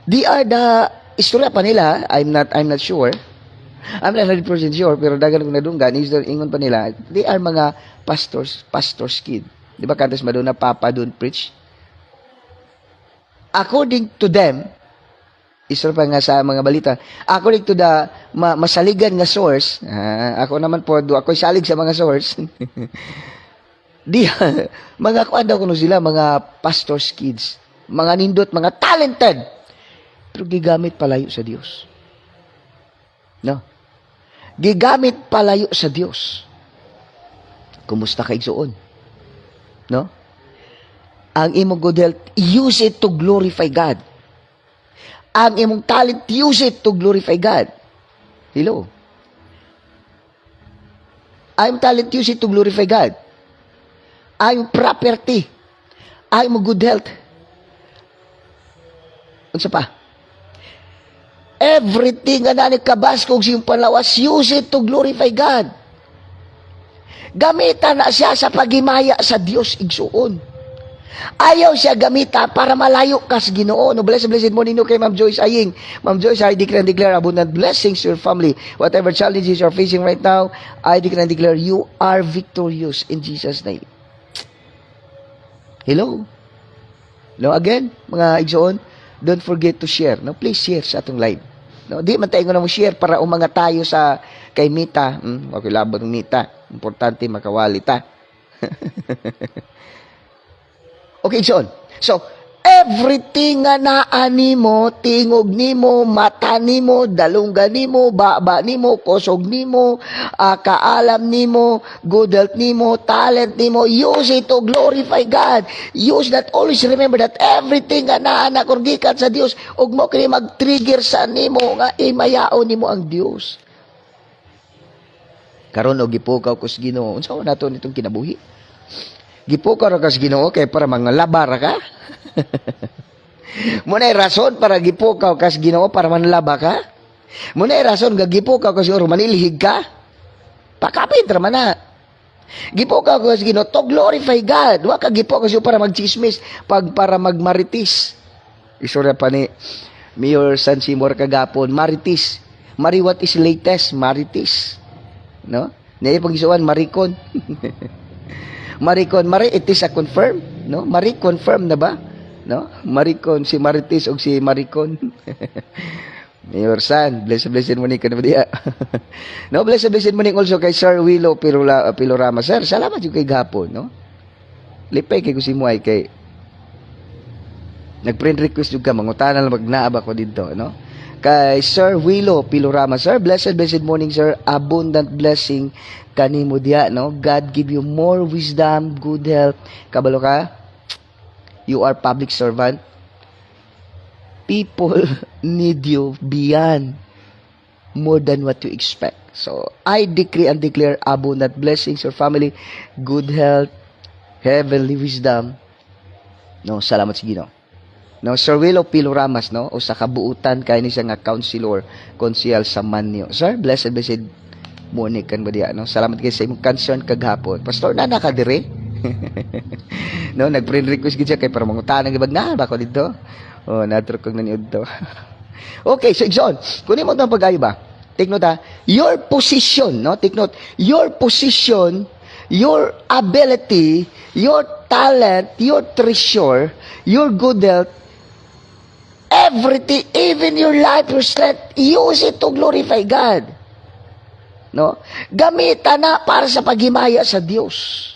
They are the, istorya pa nila, I'm not sure, I'm not 100% sure, pero dagan kong nadunggan, ingon pa nila, they are mga pastor's kid. Di ba kantas Madonna, Papa don't preach? According to them, istorya pa nga sa mga balita, according to the masaligan nga source, ako naman po, ako'y salig sa mga source, mga kuan daw kuno sila, mga pastor's kids, mga nindot, mga talented, pero gigamit palayo sa Dios. No? Gigamit palayo sa Dios. Kumusta ka igsuon? No? Ang imong good health, use it to glorify God. Ang imong talent, use it to glorify God. Hello? I'm talent, use it to glorify God. I'm property. I'm good health. Unsa pa? Everything nga nani kabaskog siyong panlawas, use it to glorify God. Gamitan na siya sa pagimaya sa Dios igsuon. Ayaw siya gamita para malayo ka sa Ginoo. No, blessed morning no kay Ma'am Joyce Aying. Ma'am Joyce, I declare and declare abundant blessings to your family. Whatever challenges you are facing right now, I declare and declare you are victorious in Jesus' name. Hello? No, again, mga igsoon, don't forget to share. No, please share sa atong live. No, di man tayo na mo share para umanga tayo sa kay Mita. Okay, labot ng Mita. Importante makawali ta. Okay, so, everything nga naa nimo, tingog nimo, mata nimo, dalunggan nimo, baba nimo, kusog nimo, kaalam nimo, good health nimo, talent nimo, use it to glorify God. Use that, always remember that everything nga naa nakurgikan sa Dios, ug mo kini mag-trigger sa nimo nga imayao nimo ang Dios. Karon og gipukaw ko sa Ginoo, unsa nato nitong kinabuhi? Gipukaw ra ka sa Ginoo kay para manglaba ra ka. Munay rason para gipukaw ka sa Ginoo para manlaba ka. Munay rason nga gipukaw ka siguro manilhig ka. Pakapit ra man na. Gipukaw ka sa Ginoo to glorify God. Wa ka gipukaw ka para magchismis, para magmaritis. Istorya pa ni Mayor San Simor kagapon, maritis. Mari what is latest? Maritis. No? Nay pagisuan marikon. Marikon, it is a confirm, no? Mari confirm na ba? No? Marikon si Maritis o si Marikon. Mayor San, blessed morning ka na ba diya? No, blessed morning also kay Sir Willow Pilorama. Sir, salamat yung kay gapon, no? Lipay kay kusi mo ay kay nag-friend request yung ka, mangutanan lang magnaaba ko dito, no? Kay Sir Willow Pilorama. Sir, blessed morning, sir. Abundant blessing kanimo diya, no? God give you more wisdom, good health. Kabalo ka? You are public servant. People need you beyond more than what you expect. So, I decree and declare abundant blessings your family, good health, heavenly wisdom. No, salamat sa Ginoo. No, Sir Willow Piloramas, no? O sa kabuutan kay ni siya nga counselor, konsyal sa Manyo. Sir, blessed morning kan ba diya, no? Salamat kay sa imong concern kaghapon. Pastor na nakadire. No, nag-friend request gid siya kay para mangutanan gibag na ba ko dito. Oh, natro kog naniud to. Okay, so John, kunin mo tong pag-ayo ba? Take note ha. Your position, no? Take note. Your position, your ability, your talent, your treasure, your good health, everything, even your life, your strength, use it to glorify God. No? Gamitan na para sa paghimaya sa Dios.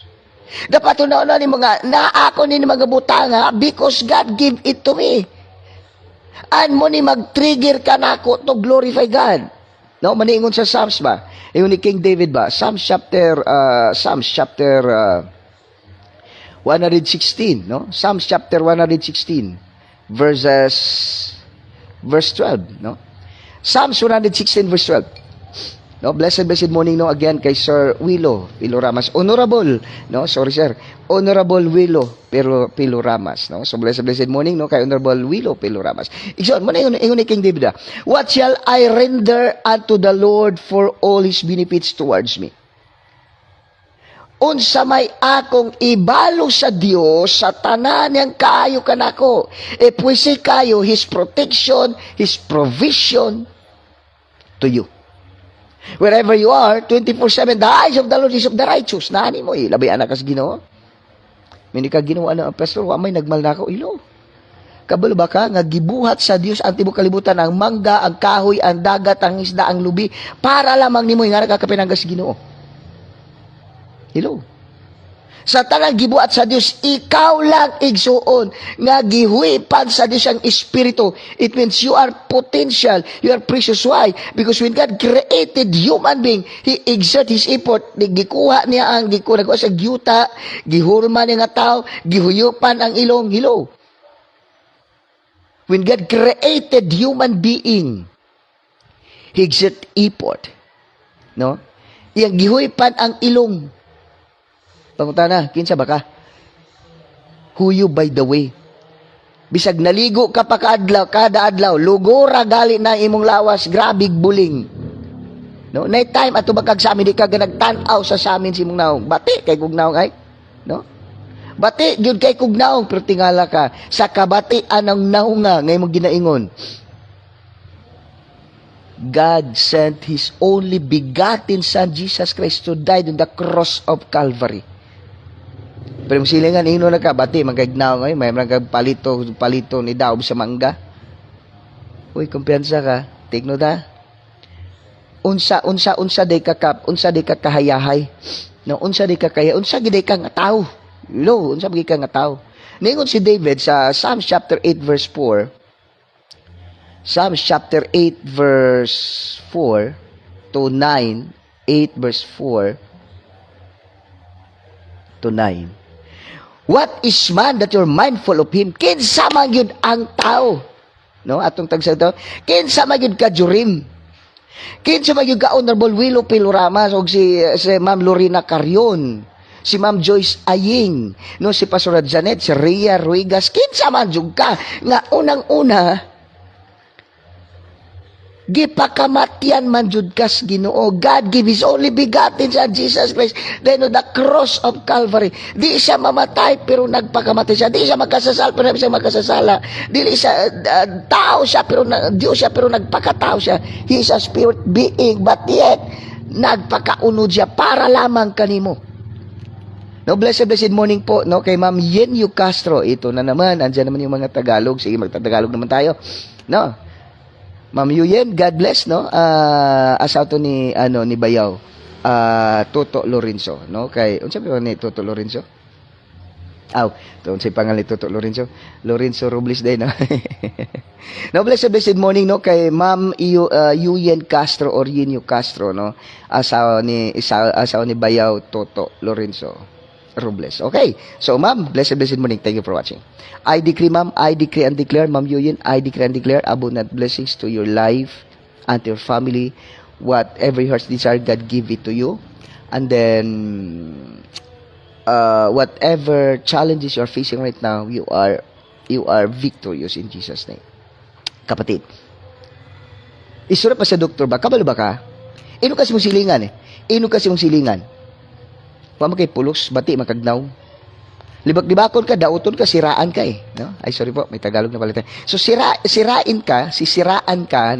Dapat na ni mga naako ni mga butanga because God give it to me. And mo ni mag-trigger ka nako to glorify God. No, maningon sa Psalms ba? Yung ni King David ba? Psalms chapter 116, no? Psalms chapter 116 verse 12, no? Psalms 116 verse 12. No, blessed morning, no, again kay Sir Willow Piloramas. Honorable, no, sorry sir. Honorable Willow Piloramas, no. So blessed morning, no, kay Honorable Willow Piloramas. Igsoon mo na ingon ni King David. What shall I render unto the Lord for all his benefits towards me? Unsa may akong ibalo sa Dios sa tanan niyang kaayo kanako. E puwisi kayo his protection, his provision to you. Wherever you are, 24/7, the eyes of the Lord is of the righteous. Nani mo, labi anak kas Ginoo. Mini ka ginawa na ang pastor, wa may nagmal na ako, ilo. Kabalo ba ka, nga gibuhat sa Dios ang tibuok kalibutan, ang mangga, ang kahoy, ang dagat, ang isda, ang lubi, para lamang nimo nga nakakapinanggas Ginoo. Hello. Sa tanang gibuhat sa Dios, ikaw lang igsuon nga gihuipan sa Dios ang Espiritu. It means you are potential, you are precious. Why? Because when God created human being, He exert His effort. Gikuha niya ang gikuha sa gyuta, gihurma niya nga tao, gihuyupan ang ilong. Hello. When God created human being, He exert effort. No? Iyang gihuipan ang ilong. Pangutana, kinsa ba ka? Huyo by the way. Bisag naligo ka pa kada adlaw, lugora gali na imong lawas, grabig buling. No, night time ato ba kag sa amin di ka nagtan-aw sa amin si imong naong. Bati kay kog naong ay, no? Bati, yun kay kugnaong, pero tingala ka, sa kabatian ng naunga, ngayon mong ginaingon. God sent His only begotten Son, Jesus Christ, to die on the cross of Calvary. Pero silingan, ino na ka, bati, magagnaw ngayon, may palito ni daob sa mangga. Uy, kumpiyansa ka, tigno da. Unsa day kakahayahay. No, unsa day kakaya, unsa giday ka nga tao. Lo, unsa bagi ka nga tao. Ningon si David sa Psalms chapter 8 verse 4. Psalms chapter 8 verse 4 to 9, 8 verse 4 to 9. What is man that you're mindful of him? Kinsa man yun ang tao. No, atong tagsa to. Kinsa man yun ka jurim. Kinsa man yun ka Honorable Willow Pilorama o si Ma'am Lorena Carion, si Ma'am Joyce Aying, no, si Pastor Janet, si Rhea Ruigas. Kinsa man yun ka nga unang-una gipakamatian man jud kas Ginoo. God give His only begotten Son, Jesus Christ, then on the cross of Calvary. Di siya mamatay pero nagpakamatay siya. Di siya magkasasal pero siya magkasasala. Di siya tao siya pero Diyos siya pero nagpakatao siya. He is a spirit being, but yet nagpakaunod siya para lamang kanimo. No, blessed morning po, no, kay Ma'am Yenyu Castro. Ito na naman, andyan naman yung mga Tagalog. Sige, magtatagalog naman tayo. No, Ma'am Yuyen, God bless, no? Asaw to ni Bayaw, Toto Lorenzo, no? Kay unsa ba ni Toto Lorenzo? Ito unsay pangalan ni Toto Lorenzo? Lorenzo Robles day, no? No, blessed morning, no, kay Ma'am Yuyen Castro or Yenyu Castro, no? Asaw ni Bayaw Toto Lorenzo Robles. Okay. So, ma'am, blessed morning. Thank you for watching. I decree, ma'am, I decree and declare, Ma'am Yuyin, I decree and declare abundant blessings to your life and to your family. Whatever your heart's desire, God give it to you. And then, whatever challenges you're facing right now, you are victorious in Jesus' name. Kapatid, isura pa sa doktor ba? Kabalo ba ka? Ino kasi mong silingan. Wala kay pulos, bati, makagnaw. Libak-libakon ka, dauton ka, siraan ka eh. No? Ay, sorry po, may Tagalog na palitan. So, sisiraan ka,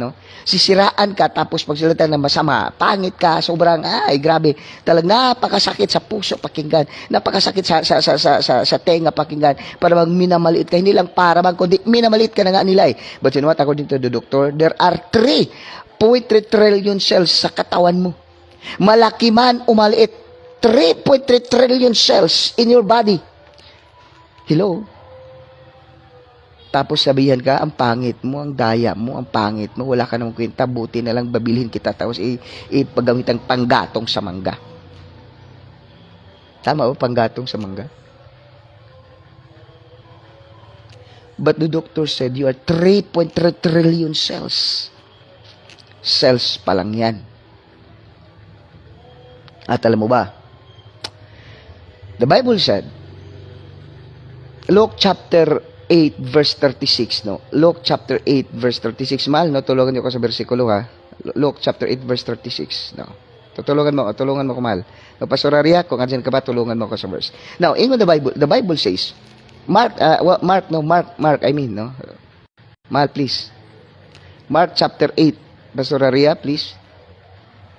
no? Sisiraan ka, tapos pagsalita ng masama, pangit ka, sobrang, grabe. Talagang napakasakit sa puso pakinggan. Napakasakit sa tenga pakinggan. Para bang minamaliit ka. Hindi lang para bang, kundi minamaliit ka na nga nila eh. But you know what, according to the doctor, there are 3.3 trillion cells sa katawan mo. Malaki man o maliit. 3.3 trillion cells in your body. Hello? Tapos sabihan ka, ang pangit mo, ang daya mo, ang pangit mo, wala ka namang kwenta, buti na lang babilhin kita, tapos ipagamit ang panggatong sa mangga. Tama o, panggatong sa mangga? But the doctor said, you are 3.3 trillion cells. Cells pa lang yan. At alam mo ba, the Bible said, Luke chapter 8 verse 36, no? Luke chapter 8 verse 36. Mahal, no? Tulungan niyo ko sa bersikulo, ha? Luke chapter 8 verse 36, no? Tulungan mo ko, mahal. No, Pastor Aria, kung andyan ka ba, tulungan mo ko sa verse. Now, in the Bible says, Mark, no? Mahal, please. Mark chapter 8, Pastor Aria, please.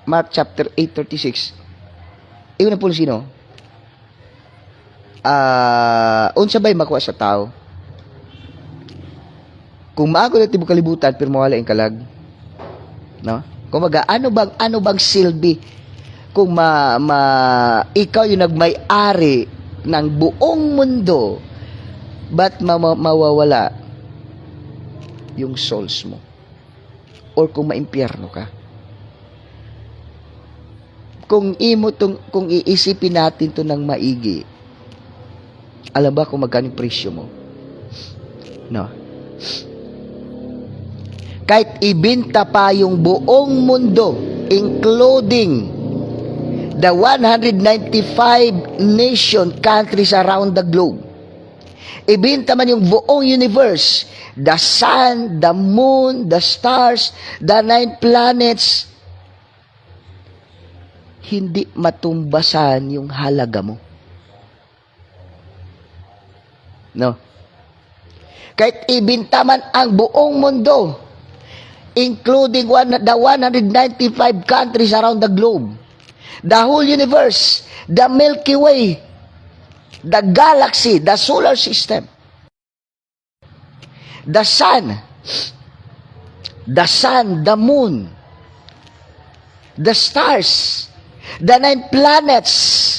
Mark chapter 8:36. Iyon na po sino? Unsa ba'y makuha sa tao? Kung maago na tibok kalibutan pero mawala ang kalag, no? Kung ano bang silbi kung ikaw yung nagmay-ari ng buong mundo, but mawawala yung souls mo, or kung maimpyerno ka? Kung iisipin natin to ng maigi, alam ba kung magkano presyo mo? No. Kahit ibenta pa yung buong mundo, including the 195 countries around the globe, ibenta man yung buong universe, the sun, the moon, the stars, the 9 planets, hindi matumbasan yung halaga mo. No? Kahit ibinta man ang buong mundo, including the 195 countries around the globe, the whole universe, the Milky Way, the galaxy, the solar system, the sun, the moon, the stars, the 9 planets,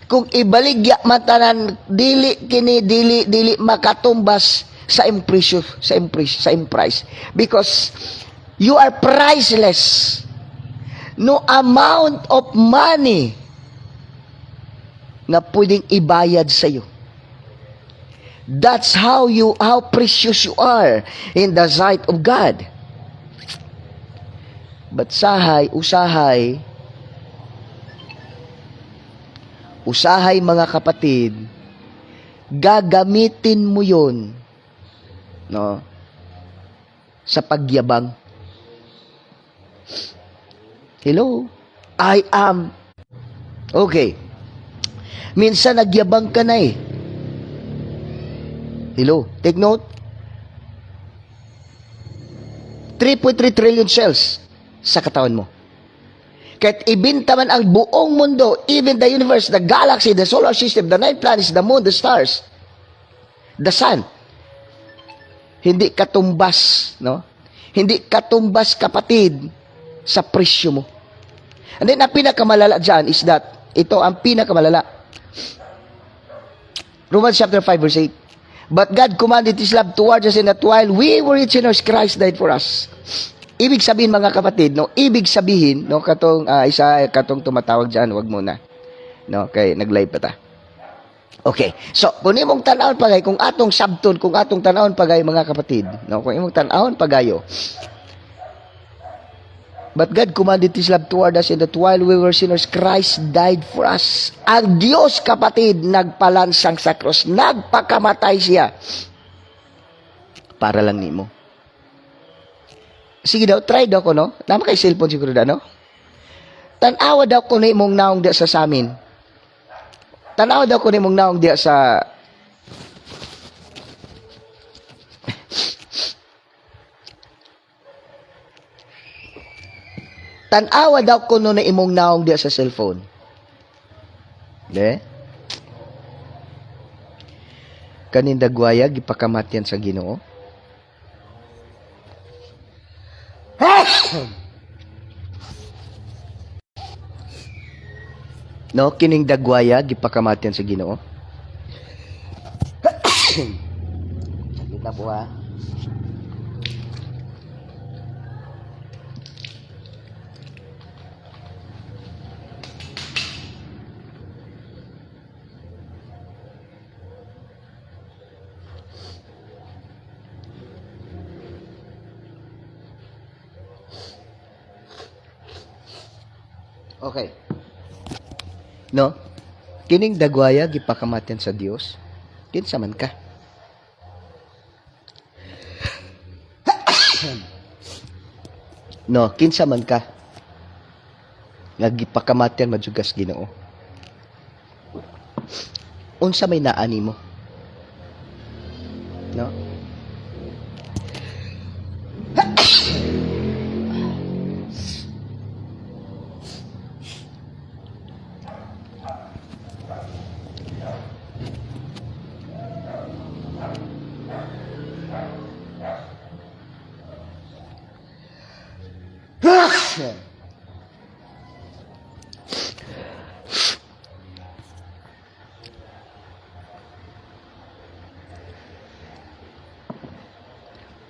kung ibaligya matanan dili makatumbas sa price, because you are priceless. No amount of money na pwedeng ibayad sa iyo. That's how precious you are in the sight of God. But usahay mga kapatid, gagamitin mo yun, no, sa pagyabang. Hello? I am. Okay. Minsan nagyabang ka na eh. Hello? Take note. 3.3 trillion cells sa katawan mo. Kahit ibinta man ang buong mundo, even the universe, the galaxy, the solar system, the 9 planets, the moon, the stars, the sun, hindi katumbas, no? Hindi katumbas, kapatid, sa presyo mo. And then, ang pinakamalala dyan is that, ito ang pinakamalala. Romans chapter 5 verse 8. But God commanded His love towards us in that while we were yet sinners, Christ died for us. Ibig sabihin mga kapatid, no, katong tumatawag diyan, wag muna. No, kay nag-live pa ta. Okay. So, kung imong tan-awon pagay kung atong sabton, kung atong tan-awon pagay mga kapatid, no, kung imong tan-awon pagayo. But God commanded His love toward us in that while we were sinners, Christ died for us. Ang Diyos, kapatid, nagpalansang sa krus, nagpakamatay siya para lang nimo. Sige daw, try daw ko, no? Nama kay cellphone siguro da, no? Tanawa daw ko ni mong naong diya sa samin. Tanawa daw ko ni mong naong diya sa... Tanawa daw ko no na imong naong diya sa cellphone. De? Kaninda guwaya, gipakamatyan sa Ginoo. No, kining dagwaya gipakamatyan sa Ginoo. Kita po ha. Okay. No? Kining dagwaya gipakamatyan sa Dios. Kinsa man ka? No, kinsa man ka? Nga gipakamatyan madjugas Ginoo. Unsa may naani mo? No?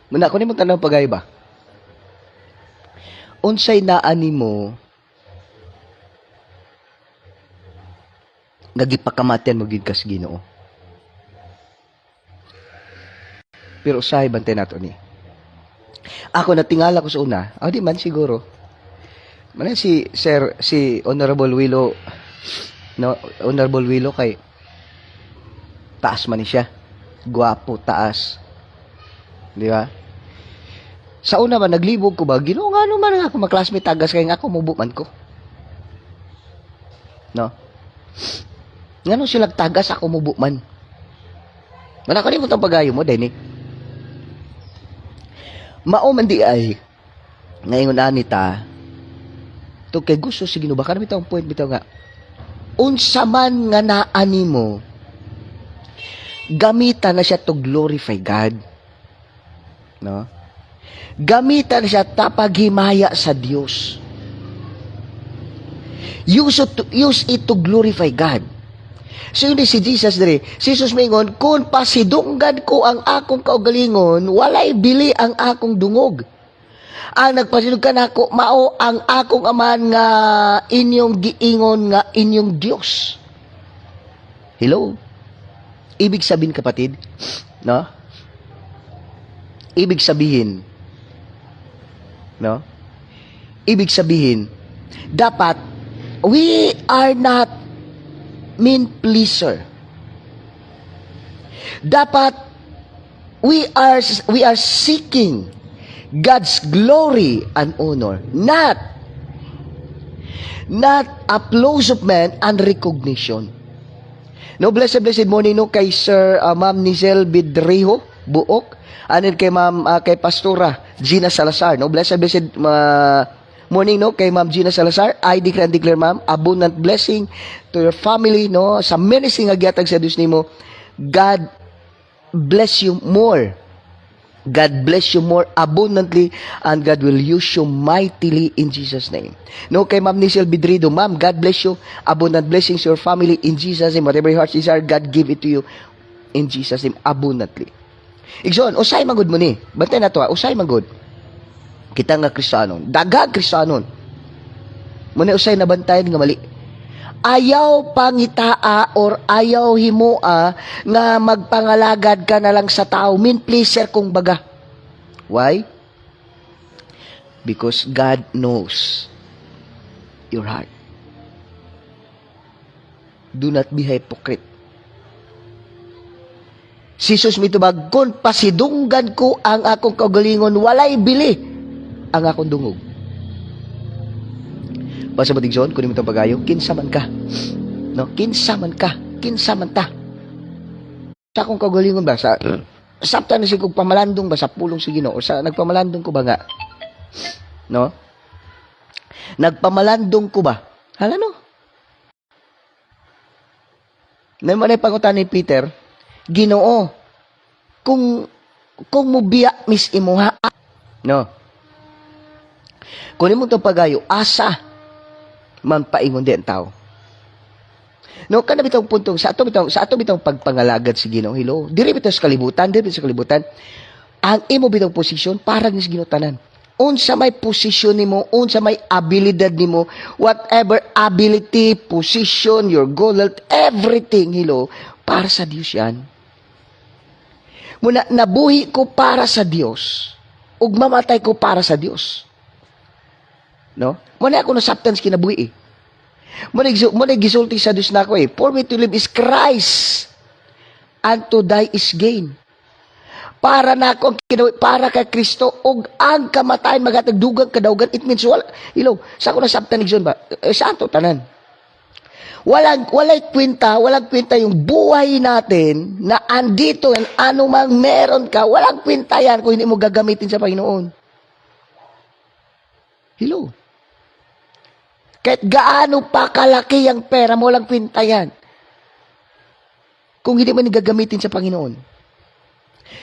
Muna ko ni mong tanong pagay ba? Unsay naani mo nga gipakamatyan mo gid kas Ginoo? Pero usahay bantay nato ni. Ako natingala ko sa una, di man siguro. Man si Honorable Willow, no, Honorable Willow kay taas man ni siya. Guwapo, taas. Di ba? Sa una man naglibog ko ba, Ginoo nga naman ako maklasmate tagas kay nga ako mubuman ko. No? Ngano sila tagas ako mubuman? Wala ka rin mo pagayo mo, Denny. Mao man di ay, ngayon anita, to kay gusto sige no, baka namin itong point bitaw nga, unsa man nga naani mo, gamitan na siya to glorify God. No? Gamitan na siya tapaghimaya sa Dios. Use it to glorify God. So yun si Jesus diri. Si Jesus mingon, kung pasidunggan ko ang akong kaugalingon, walay bili ang akong dungog. Ang nagpasidunggan ako, mao ang akong aman nga inyong giingon nga inyong Dios. Hello? Ibig sabihin, kapatid, no? Ibig sabihin, no? Ibig sabihin, dapat we are not mean pleaser. Dapat we are seeking God's glory and honor, not applause of man and recognition. No, blessed morning no kay Sir Ma'am Nizel Bidrejo Buok, anin kay Ma'am kay Pastora Gina Salazar. No, blessed morning no kay Ma'am Gina Salazar. I declare and declare, ma'am, abundant blessing to your family, no, sa ministry nga gihatag sa Dios nimo. God bless you more. God bless you more abundantly, and God will use you mightily in Jesus' name. No, kay Ma'am Nizel Bidrido, ma'am, God bless you, abundant blessings to your family in Jesus' name. Whatever your heart's desire, God give it to you in Jesus' name abundantly. Igsoon, usay magud mo ni. Bantay na to, usay magud. Kita nga Kristiyanon, dagag Kristiyanon. Muna usay na bantayan nga mali. Ayaw pangitaa or ayaw himua nga magpangalagad ka na lang sa tao. Min pleaser kung baga. Why? Because God knows your heart. Do not be hypocrite. Si Jesus mitubag, kung pasidunggan ko ang akong kaugalingon, walay bili ang akong dungog. Basta mo tigson, kunin mo itong pagayo, kinsaman ka. No? Kinsaman ka. Kinsaman ta. Sa akong kaugalingon ba? Sapta na sigog pamalandong ba sa pulong si Ginoo? O sa nagpamalandong ko ba nga? No? Nagpamalandong ko ba? Hala no? Naman ay pangutan ni Peter, Ginoo, kung mo biya mis imuha, no? Kunin mo itong pagayo, asa man paingon din tao. No, kana bitong puntong sa ato bitong pagpangalagad si Ginoo, hello. Diri bitaw sa kalibutan, ang imo bitong posisyon para ni Ginoo tanan. Unsa may posisyon nimo, unsa may abilidad nimo, whatever ability, position, your goal, everything, hello, para sa Dios yan. Muna nabuhi ko para sa Dios, ug mamatay ko para sa Dios. No? Muna ako nasabtan sa kinabuhi eh. Muna gisulti sa Diyos na ako eh. For me to live is Christ, and to die is gain. Para na ako, para kay Kristo, ug ang kamatayan magatagdugang kadaugan, it means wala. Ilaw, sa ako nasabtan ni John ba? Saan to tanan? Walang kwenta yung buhay natin na andito yan, anumang meron ka, walang kwenta yan kung hindi mo gagamitin sa Panginoon. Hello? Kahit gaano pa kalaki ang pera mo, lang kwenta yan. Kung hindi mo gagamitin sa Panginoon.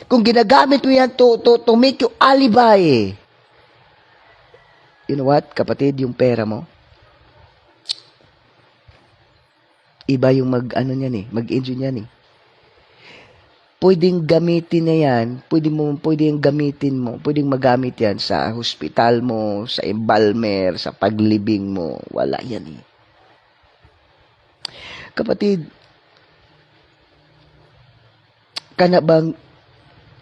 Kung ginagamit mo yan to make you alibi. You know what, kapatid, yung pera mo, iba yung mag-enjoy niyan eh. Pwedeng gamitin na yan, pwedeng magamit yan sa hospital mo, sa embalmer, sa paglibing mo. Wala yan eh. Kapatid, kana bang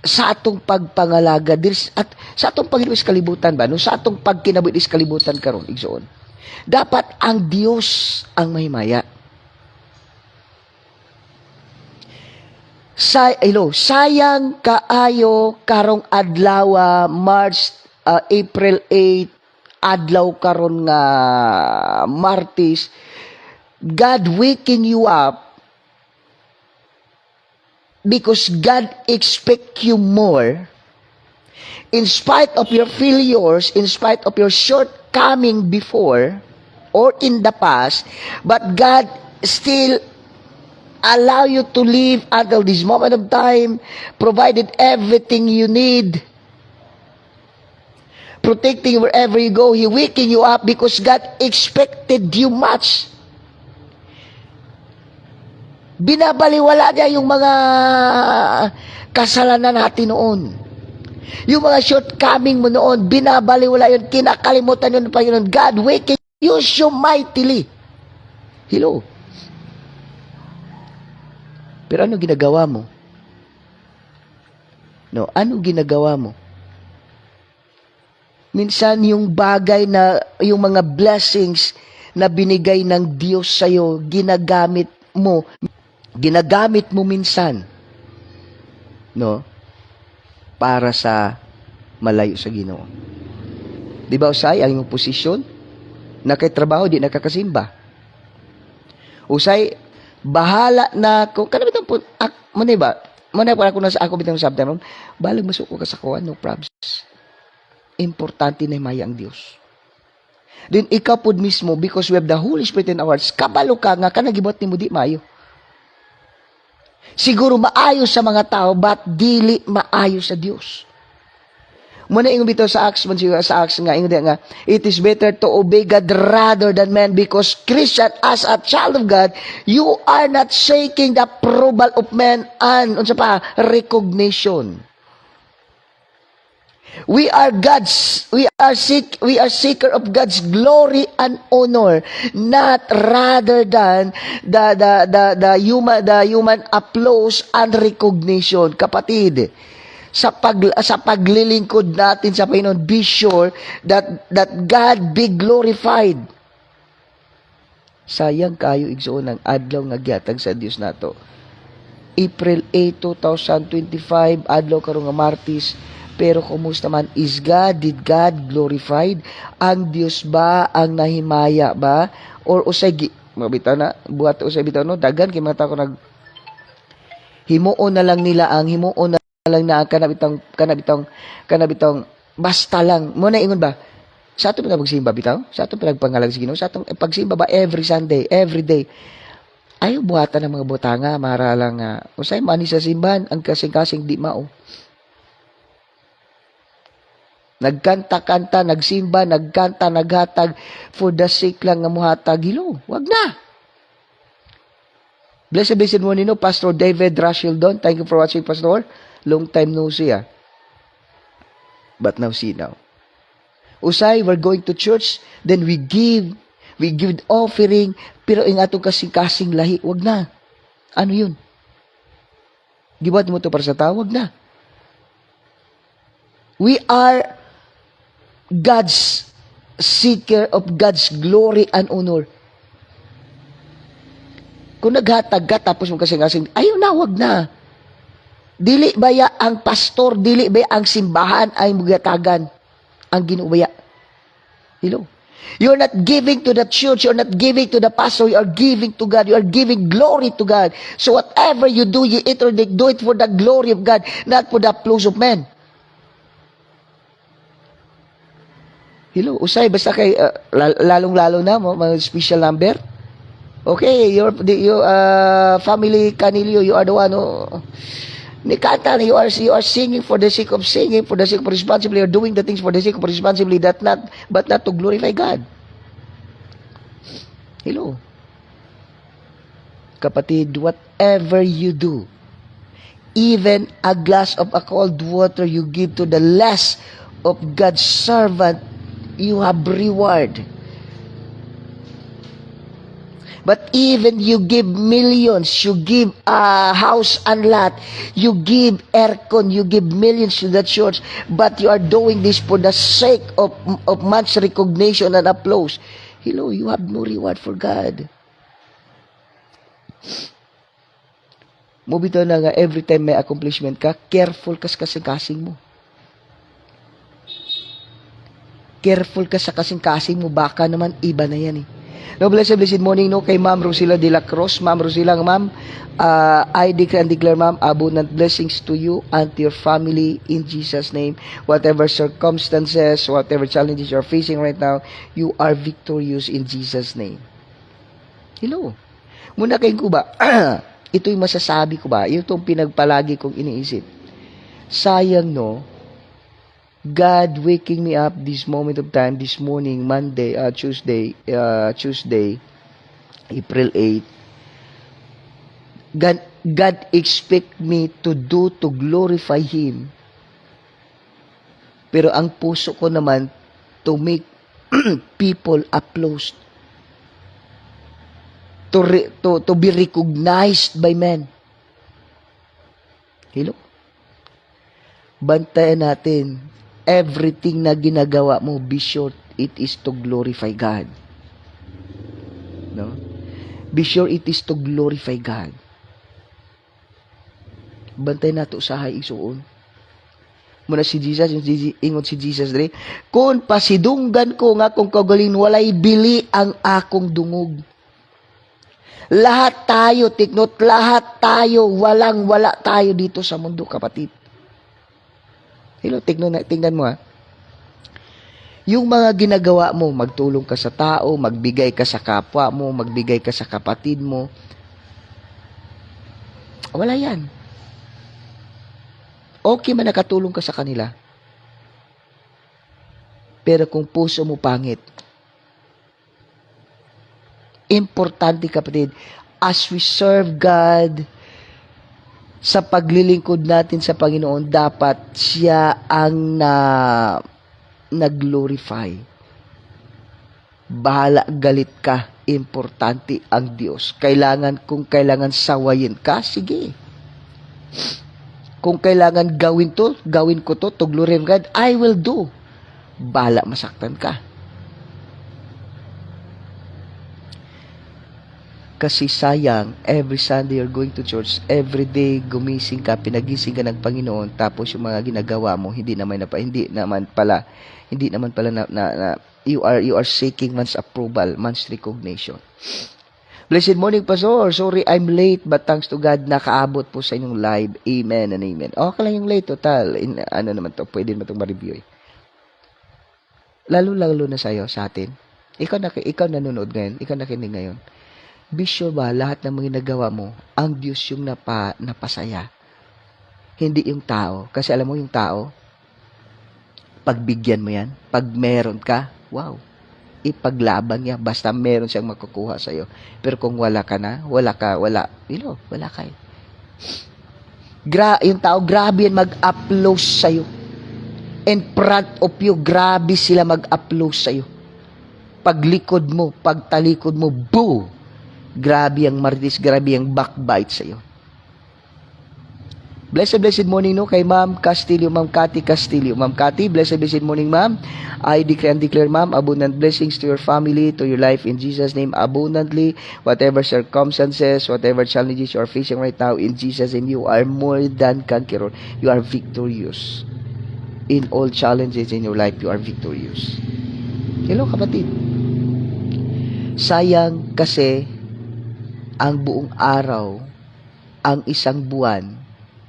sa atong pagpangalaga at sa atong pagkinabuhi kalibutan ba, no? Sa atong pagkinabuhi kalibutan karon igsoon. Dapat ang Dios ang mahimaya. Sayang kaayo karong adlaw April 8 adlaw karon nga Martes, God waking you up because God expects you more in spite of your failures, in spite of your shortcoming before or in the past, but God still allow you to live until this moment of time, provided everything you need, protecting wherever you go. He waking you up because God expected you much. Binabaliwala niya yung mga kasalanan natin noon. Yung mga shortcoming mo noon, binabaliwala yun, kinakalimutan yun ng Panginoon. God waking you so mightily. Hello. Pero ano ginagawa mo? No, ano ginagawa mo? Minsan yung bagay na, yung mga blessings na binigay ng Diyos sa'yo, ginagamit mo minsan, no? Para sa malayo sa Ginoo. Di ba usay ang iyong posisyon? Nakaitrabaho, di nakakasimba. Usay, bahala na kung kanabit ang manay ba? Manay para kung nasa ako bitang sabdan, balag masuko ka sa kuwan, no problems. Importante na maya ang Diyos. Then ikaw pod mismo, because we have the Holy Spirit in our hearts, kabalo ka nga, kanagibot ni mo di mayo. Siguro maayo sa mga tao, but dili maayo sa Diyos. Muna ingon bitaw sa Acts, nga, ingon nga, it is better to obey God rather than man, because Christian, as a child of God, you are not seeking the approval of man and unsa pa, recognition. We are seeker of God's glory and honor, not rather than the human applause and recognition. Kapatid, sa paglilingkod natin sa Panginoon, be sure that God be glorified. Sayang kayo igsuon ng adlaw nga gihatag sa Dios nato. April 8, 2025, adlaw karon nga Martes. Pero kumusta man, is God, did God glorified? Ang Diyos ba ang nahimaya ba? Or usay, mabitaw na, buhat usay bitaw no, dagan, kaya mga tao himuon na lang nila ang, himuon na lang na ang kanabitang, basta lang. Muna ingon ba? Sa ato pinagsimba bitaw? Sa ato pinagpangalag sa Ginoo? Sa atong pagsimba ba every Sunday, every day? Ayaw buhatan ng mga butanga, maralang, usay mani sa simbahan, ang kasing-kasing di mao. Nagkanta-kanta, nagsimba, nagkanta, naghatag, for the sake lang nga muhatag. Hilo, wag na. Blessed morning, no, Pastor David Rashildon. Thank you for watching, Pastor. Long time no see, but now see now. Usay, we're going to church, then we give offering, pero ang atong kasing-kasing lahi, wag na. Ano yun? Gibat mo to para sa tao, wag na. We are God's seeker of God's glory and honor. Kung naghatag ka, tapos mo kasing-kasing, ayaw na, wag na. Dili baya ang pastor, dili baya ang simbahan ay mugatagan ang ginubaya. Hello? You're not giving to the church, you're not giving to the pastor, you are giving to God, you are giving glory to God. So whatever you do, you do it for the glory of God, not for the applause of men. Hello, usay, basta kay, lalong-lalo na mo, mga special number. Okay, your family Canilio, you are the one who, Nikata, you are singing for the sake of singing, for the sake of responsibility, you're doing the things for the sake of responsibility, but not to glorify God. Hello. Kapatid, whatever you do, even a glass of a cold water you give to the less of God's servant, you have reward. But even you give millions, you give a house and lot, you give aircon, you give millions to the church, but you are doing this for the sake of man's recognition and applause. Hello, you have no reward for God. Mubito na nga, every time may accomplishment ka, careful ka sa kasing-kasing mo. Careful ka sa kasing-kasing mo, baka naman iba na yan eh. No, blessed morning, no, kay Ma'am Rosila de la Cruz. Ma'am Rosila, ma'am, I declare and declare, ma'am, abundant blessings to you and to your family in Jesus' name. Whatever circumstances, whatever challenges you're facing right now, you are victorious in Jesus' name. Hello. Muna kayo ko ba, ito yung masasabi ko ba, itong pinagpalagi kong iniisip. Sayang, no, God waking me up this moment of time, this morning, Tuesday, April 8. God expect me to glorify Him. Pero ang puso ko naman, to make people applause. To be recognized by men. Hello? Bantayan natin. Everything na ginagawa mo, be sure it is to glorify God. No? Be sure it is to glorify God. Bantay nato sa hay isuon. Muna si Jesus, ingon si Jesus dre, kung pasidunggan ko nga kung kagaling walay bili ang akong dungog. Lahat tayo, tiknot, lahat tayo, walang-wala tayo dito sa mundo, kapatid. Hello, tingnan mo ha. Yung mga ginagawa mo, magtulong ka sa tao, magbigay ka sa kapwa mo, magbigay ka sa kapatid mo, wala yan. Okay man nakatulong ka sa kanila. Pero kung puso mo pangit, importante, kapatid, as we serve God, sa paglilingkod natin sa Panginoon, dapat siya ang nag-glorify. Bahala, galit ka, importante ang Diyos. Kung kailangan sawayin ka, sige. Kung kailangan gawin ko to glorify God, I will do. Bahala, masaktan ka. Kasi sayang, every Sunday you're going to church, every day gumising ka, pinagising ka ng Panginoon, tapos yung mga ginagawa mo, hindi naman pala you are seeking man's approval, man's recognition. Blessed morning, Pastor. Sorry, I'm late, but thanks to God, nakaabot po sa inyong live. Amen and amen. Okay lang yung late, total. Ano naman to, pwede naman itong ma-review eh. Lalo-lalo na sa'yo, sa atin. Ikaw nanonood ngayon, ikaw nakinig ngayon. Be sure ba, lahat ng mga ginagawa mo, ang Diyos yung napasaya. Hindi yung tao. Kasi alam mo yung tao, pagbigyan mo yan, pag meron ka, wow, ipaglaban niya, basta meron siyang makukuha sa'yo. Pero kung wala ka na, wala ka eh. Yung tao, grabe yan mag-upload sa'yo. In front of you, grabe sila mag-upload sa'yo. Paglikod mo, pagtalikod mo, boo! Grabe ang marites, grabe ang backbite sa iyo. Blessed morning, no, kay Ma'am Castillo, Ma'am Cathy Castillo. Ma'am Cathy, blessed morning, Ma'am. I declare and declare, Ma'am, abundant blessings to your family, to your life, in Jesus' name, abundantly. Whatever circumstances, whatever challenges you are facing right now, in Jesus' name, you are more than conqueror. You are victorious. In all challenges in your life, you are victorious. Hello, kapatid. Sayang kasi, ang buong araw, ang isang buwan,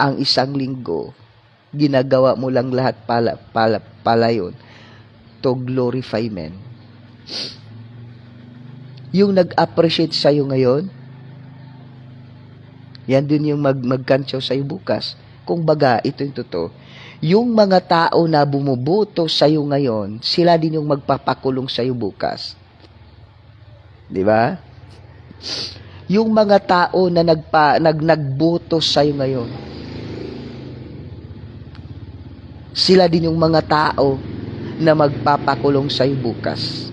ang isang linggo, ginagawa mo lang lahat pala yun to glorify men. Yung nag-appreciate sa'yo ngayon, yan din yung magkantsaw sa'yo bukas. Kung baga, ito yung totoo. Yung mga tao na bumuboto sa'yo ngayon, sila din yung magpapakulong sa'yo bukas. Di ba? Yung mga tao na nagboto sa'yo ngayon, sila din yung mga tao na magpapakulong sa'yo bukas.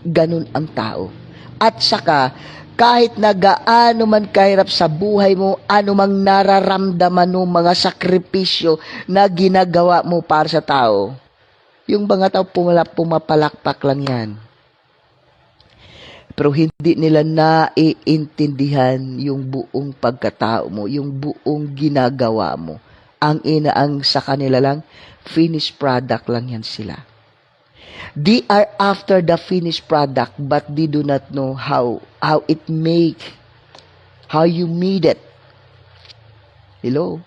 Ganun ang tao. At saka, kahit na gaano man kahirap sa buhay mo, ano mang nararamdaman mo, mga sakripisyo na ginagawa mo para sa tao, yung mga tao pumapalakpak lang yan. Pero hindi nila naiintindihan yung buong pagkatao mo, yung buong ginagawa mo. Ang sa kanila lang, finished product lang yan sila. They are after the finished product, but they do not know how you made it. Hello?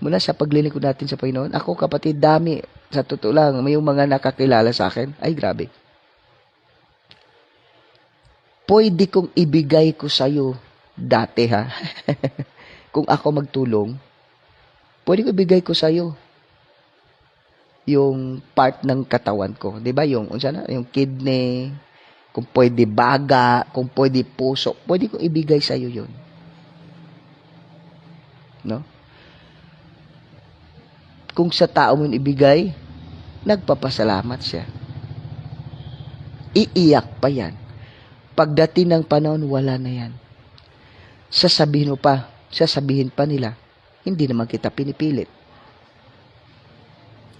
Mula sa paglilingkod natin sa Panginoon, ako kapatid, dami. Sa totoo lang, may yung mga nakakilala sa akin. Ay, grabe. Pwede kong ibigay ko sa'yo dati, ha? Kung ako magtulong, pwede ko ibigay ko sa'yo yung part ng katawan ko. Diba? Yung kidney, kung pwede baga, kung pwede puso, pwede ko ibigay sa'yo yun. No? Kung sa tao mo ibigay, nagpapasalamat siya. Iiyak pa yan. Pagdating ng panahon, wala na yan. Sasabihin pa nila, hindi naman kita pinipilit.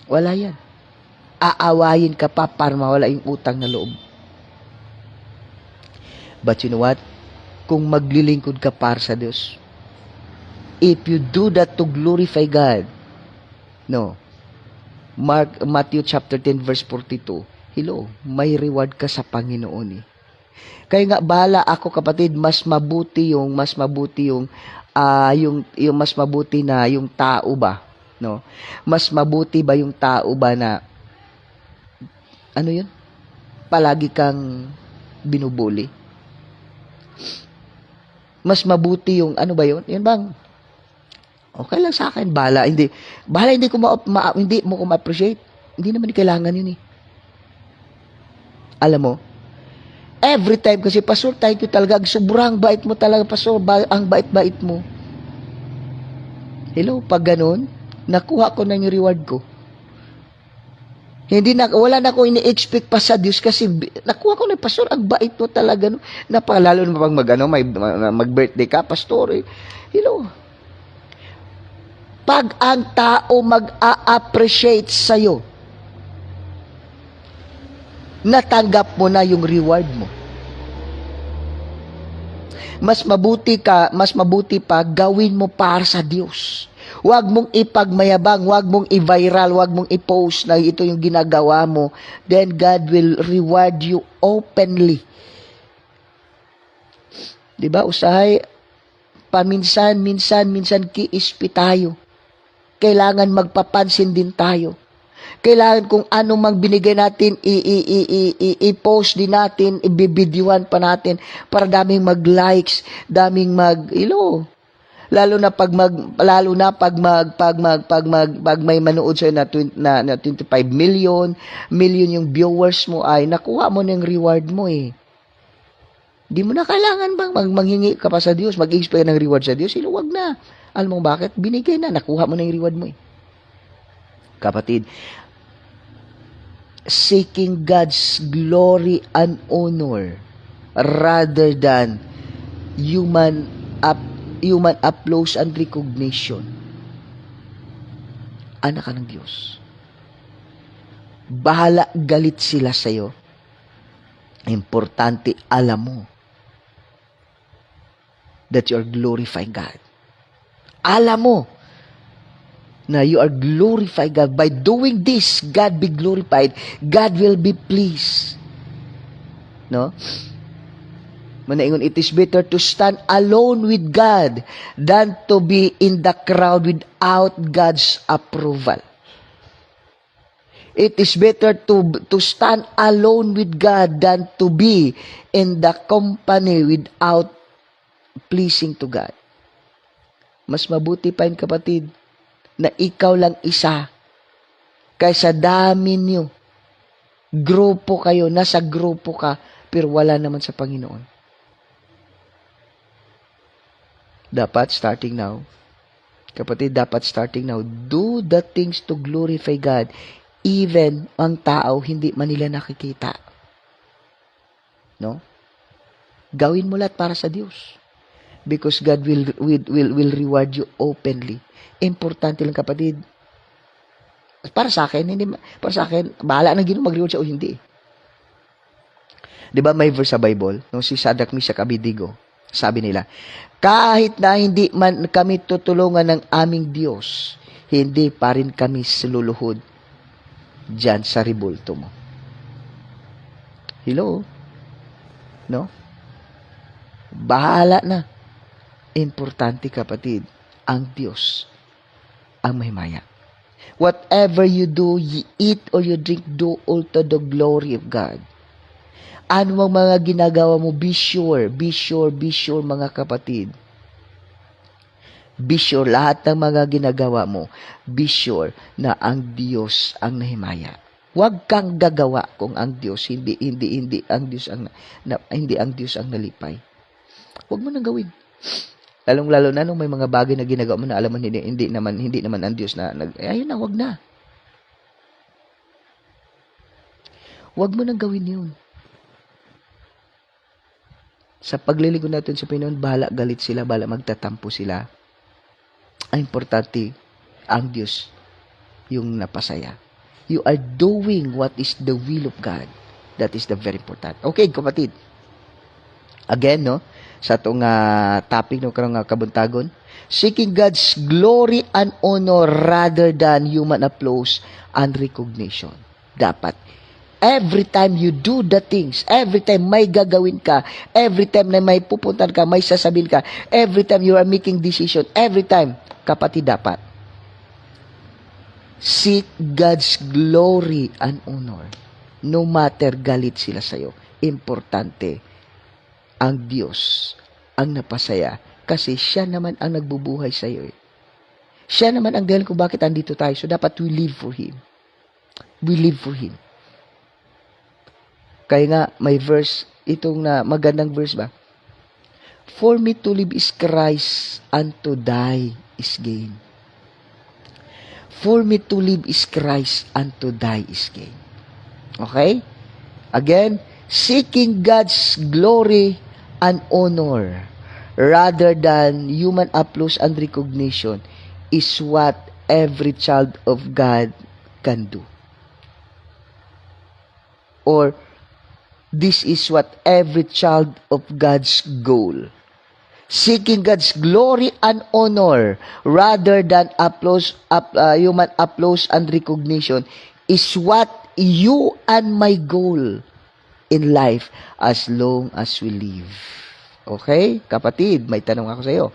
Wala yan. Aawayin ka pa para mawala yung utang na loob. But you know what? Kung maglilingkod ka para sa Diyos, if you do that to glorify God, no. Matthew chapter 10 verse 42. Hello, may reward ka sa Panginoon eh. Kaya nga bahala ako kapatid, mas mabuti yung mas mabuti na yung tao ba, no? Mas mabuti ba yung tao ba na ano 'yun? Palagi kang binubuli. Mas mabuti yung ano ba 'yun? 'Yun bang okay lang sa akin, bahala hindi mo ko ma-appreciate. Hindi naman kailangan yun eh. Alam mo, every time kasi, Pastor, thank you talaga. Sobrang bait mo talaga, Pastor. Ang bait-bait mo. Hello, pag ganun, nakuha ko na yung reward ko. Wala na ako ini-expect pa sa Diyos kasi nakuha ko na, Pastor, ang bait mo talaga. No? Lalo na pag mag-birthday ka, Pastor. Eh. Hello, pag ang tao mag-a-appreciate sa'yo, natanggap mo na yung reward mo. Mas mabuti pa gawin mo para sa Diyos. Huwag mong ipagmayabang, huwag mong i-viral, huwag mong i-post na ito yung ginagawa mo. Then God will reward you openly. Diba? Usahay, paminsan kiispi tayo. Kailangan magpapansin din tayo. Kailangan kung ano mang binigay natin, i-post din natin, i-videoan pa natin para daming mag-likes, daming lalo na pag may manood sa'yo na 25 million yung viewers mo ay nakuha mo ng reward mo eh. Di mo na kailangan bang manghingi ka pa sa Diyos, mag-expect ng reward sa Diyos, wag na. Alam mo bakit? Binigay na, nakuha mo na yung reward mo eh. Kapatid, seeking God's glory and honor rather than human applause and recognition. Anak ka ng Diyos. Bahala galit sila sa'yo. Importante, alam mo that you are glorifying God. Alam mo na you are glorifying God. By doing this, God be glorified. God will be pleased. No? Manaingon, it is better to stand alone with God than to be in the crowd without God's approval. It is better to stand alone with God than to be in the company without pleasing to God. Mas mabuti pa yun, kapatid, na ikaw lang isa kaysa dami niyo. Grupo kayo, nasa grupo ka, pero wala naman sa Panginoon. Dapat starting now, kapatid, do the things to glorify God, even ang tao hindi man nila nakikita. No? Gawin mo lahat para sa Diyos. Because God will reward you openly. Importante lang, kapatid. Para sa akin, bahala na Ginoo mag-reward siya o hindi. 'Di ba may verse sa Bible, nung si Shadrach, Meshach, Abednego, sabi nila, kahit na hindi man kami tutulungan ng aming Diyos, hindi pa rin kami siluluhod diyan sa rebulto mo. Hello? No? Bahala na. Importante, kapatid, ang Diyos ang may maya. Whatever you do, you eat or you drink, do all to the glory of God. Ano ang mga ginagawa mo, be sure, mga kapatid. Be sure, lahat ng mga ginagawa mo, be sure na ang Diyos ang nahimaya. Huwag kang gagawa kung ang Diyos hindi ang Diyos hindi ang Diyos ang nalipay. Huwag mo nang gawin. Lalong-lalo na nung may mga bagay na ginagawa mo na alam mo hindi naman ang Diyos na ayun na, huwag na. Huwag mo nang gawin 'yun. Sa paglilingkod natin sa Panginoon, bahala galit sila, bahala magtatampo sila. Ang importante, ang Diyos yung napasaya. You are doing what is the will of God. That is the very important. Okay, kapatid. Again, no, sa itong topic ng karong kabuntagon, seeking God's glory and honor rather than human applause and recognition. Dapat. Every time you do the things, every time may gagawin ka, every time na may pupuntan ka, may sasabihin ka, every time you are making decision, every time, kapatid, dapat. Seek God's glory and honor. No matter galit sila sa'yo. Importante, ang Diyos ang napasaya kasi siya naman ang nagbubuhay sa'yo. Siya naman ang dahil kung bakit andito tayo. So, dapat we live for Him. We live for Him. Kaya nga, may verse, itong magandang verse ba? For me to live is Christ, and to die is gain. For me to live is Christ, and to die is gain. Okay? Again, seeking God's glory and honor rather than human applause and recognition is what every child of God can do. Or, this is what every child of God's goal. Seeking God's glory and honor rather than human applause and recognition is what you and my goal in life as long as we live. Okay? Kapatid, may tanong ako sa iyo.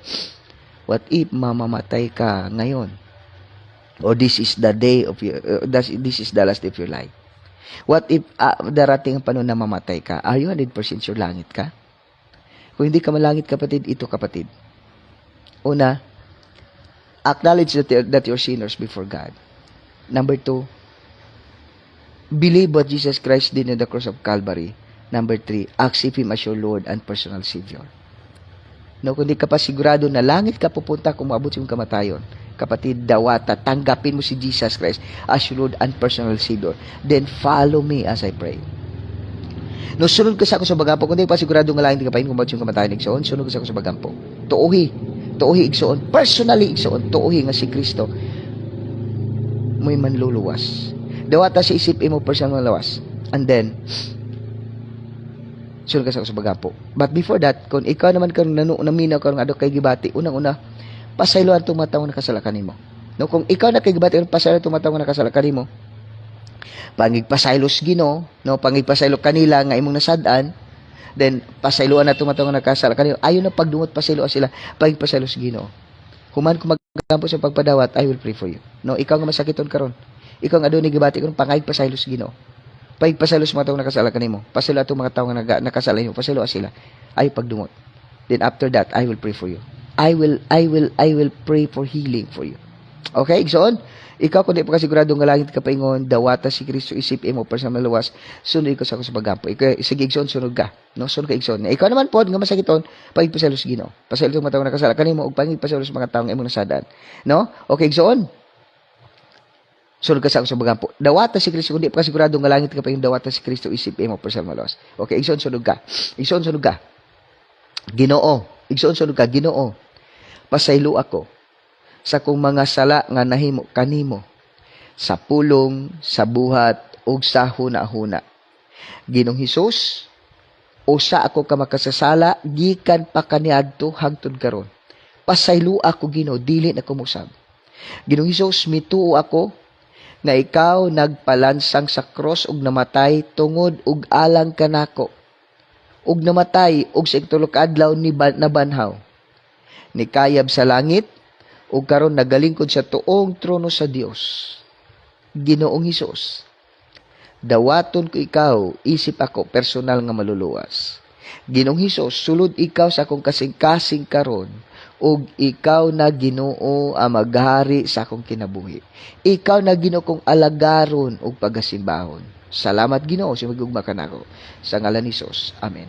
What if mamamatay ka ngayon? Or this is the day of this is the last day of your life? What if darating ang panahon na mamatay ka? Are you 100% sure langit ka? Kung hindi ka malangit, kapatid, ito kapatid. Una, acknowledge that you're sinners before God. Number 2, believe what Jesus Christ did on the cross of Calvary. Number 3, accept Him as your Lord and personal Savior. No, kung hindi ka pa sigurado na langit ka pupunta kung maabot yung kamatayon, kapatid, dawata, tanggapin mo si Jesus Christ as your Lord and personal Savior. Then follow me as I pray. No, sunod ka sa ako sa bagampo. Kung hindi pa sigurado nga langit ka pa kung maabot yung kamatayon, igsoon, sunod ka sa ako sa bagampo. Tuuhi igsoon. Personally igsoon. Tuuhi nga si Kristo. Mo'y manluluwas. Dawata si isip mo personal lawas. And then, sunod ka sa ako sa bagampo. But before that, kung ikaw naman kang naminaw ka ng adok kay gibati, unang-una, pasayloan tumatawang na kasalakan mo. No, kung ikaw na kay gibati, pasayloan tumatawang na kasalakan mo. Pangigpasaylos Ginoo, no, pangigpasaylo kanila nga imong nasadaan, then pasayloan na tumatawang na kasalakan mo. Ayon na pagdungot pasayloan sila, pangigpasaylos Ginoo. Human kung magkampo sa pagpadawat, I will pray for you. No, ikaw nga masakiton karon. Ikaw nga adunay gibati kun pangigpasaylos Ginoo. Pagpasalos mga taong nakasalakan mo. Pasalo atong mga taong nakasala mo. Pasalo sila. Ay pagdungot. Then after that, I will pray for you. I will pray for healing for you. Okay, igsoon. Ikaw kung di pa kasigurado nga langit ka paingon, dawata si Kristo isip mo personal malawas, sunod ko sa ako sa bagampo. Sige igsoon, sunod ka. No, sunod ka igsoon. Ikaw naman pod nga masakiton, pagpasalos Ginoo. Pasalo itong mga taong nakasalakan mo ug pagpasalos mga taong imong nasadaan. No? Okay, igsoon. Sunod ka sa ako sa bagampo. Dawata si Kristo, kundi pa sigurado nga langit ka pa yung dawata si Kristo isip mo personal malawas. Okay, igsoon sunod ka. Igsoon sunod ka. Ginoo. Igsoon sunod ka, Ginoo. Pasaylo ako sa kung mga sala nga nahimo kanimo sa pulong, sa buhat ug sa huna-huna. Ginong Hesus, usa ako ka makasasala gikan pa kaniadto hangtod karon. Pasaylo ako Ginoo, dili na kumusab. Ginong Hesus, mituo ako nga ikaw nagpalansang sa cross ug namatay tungod ug alang kanako. Ug namatay ug sa ikaduha ka adlaw ni nabanhaw. Nikayab sa langit ug karon nagalingkod sa tuong trono sa Dios. Ginoong Hesus, dawaton ko ikaw, isip ako personal nga maluluwas. Ginoong Hesus, sulod ikaw sa akong kasing-kasing karon, ug ikaw na Ginoo ang maghari sa akong kinabuhi. Ikaw na Ginoo kong alagaron ug pagasimbahon. Salamat Ginoo sa magugma kanako. Sa ngalan ni Hesus. Amen.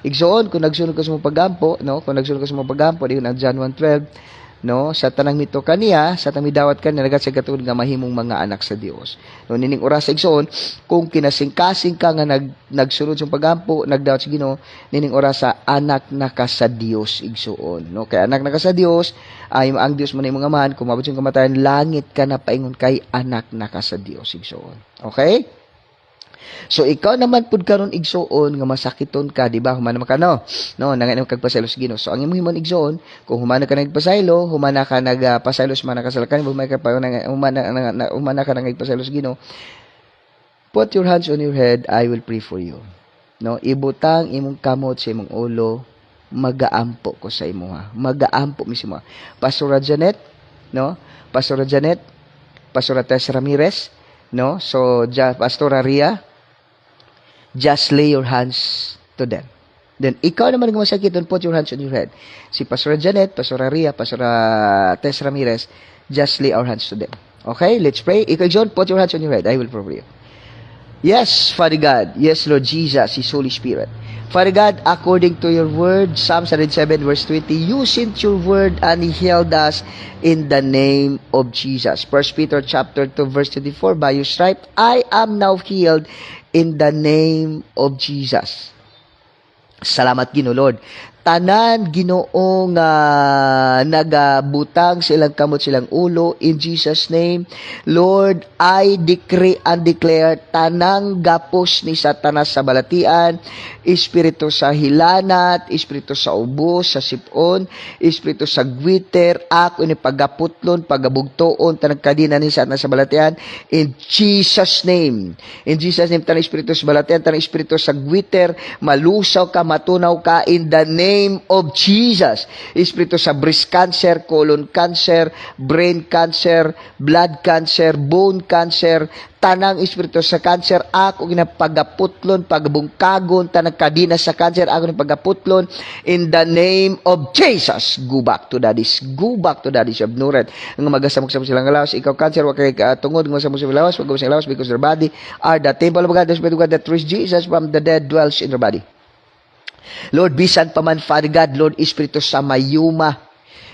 Igsoon, kung nagsunod ka sa mga pagampo, no? Kung nagsunod ka sa mga pagampo, di na John 1:12, no, sa tanang mito kaniya, sa tamidawat kaniya, nagat sa katulad nga mahimong mga anak sa Dios. No, nining oras sa igsoon, kung kinasing-kasing ka nga nagsunod sa pagampo, nagdawat sa Ginoo, nining oras sa anak na ka sa Dios igsoon. No, kay anak na ka sa Dios, ay ang Dios man imong amahan, kung mabot yung kamatayan, langit ka na paingon kay anak na ka sa Dios igsoon. Okay? So ikaw naman pud karon igsoon nga masakiton ka, di ba? Humana ka no nangayon kagpasaylo sa Ginoo. So ang imong himon igsoon, kung humana ka nagpasaylo, humana ka nagpasaylo sa mana kasalakan, humana ka nagpasaylo sa Ginoo. Put your hands on your head, I will pray for you. No, ibutang imong kamot sa imong ulo, magaampo ko sa imo ha. Magaampo mismo. Pastora Janet, no? Pastora Janet, Pastora Tess Ramirez, no? So Pastora Ria, just lay your hands to them. Then, ikaw naman kung masakit, don't put your hands on your head. Si Pastora Janet, Pastora Ria, Pastora Tess Ramirez, just lay our hands to them. Okay, let's pray. Ikaw, John, put your hands on your head. I will pray for you. Yes, Father God. Yes, Lord Jesus, His Holy Spirit. Father God, according to your word, Psalm 107 verse 20, you sent your word and He healed us in the name of Jesus. 1 Peter chapter 2 verse 24, by your stripe, I am now healed in the name of Jesus. Salamat Ginoo Lord. Tanan Ginoo nga nagabutang silang kamot silang ulo in Jesus name. Lord, I decree and declare tanang gapos ni Satanas sa balatian, espiritu sa hilanat, espiritu sa ubos, sa sipon, espiritu sa gwiter, ako ni pagaputlon, pagabugtoon, tanang kadina ni Satanas sa balatian in Jesus name. In Jesus name, tanang espiritu sa balatian, tanang espiritu sa gwiter, malusaw ka, matunaw ka in the name of Jesus. Espiritu sa breast cancer, colon cancer, brain cancer, blood cancer, bone cancer, tanang espiritu sa cancer, ako ginapagaputlon, pagabungkagon, tanang kadina sa cancer, ako ginapagaputlon, in the name of Jesus. Go back to daddies. Go back to daddies of Nuret. Ang magasamok sa silang lawas, ikaw cancer, wag kay tungod, ng masamok sa lawas, wag sa lawas, because their body are the temple of God, the Spirit of God that raised Jesus from the dead dwells in their body. Lord, bisan pa man, Father God, Lord, espiritu sa mayuma,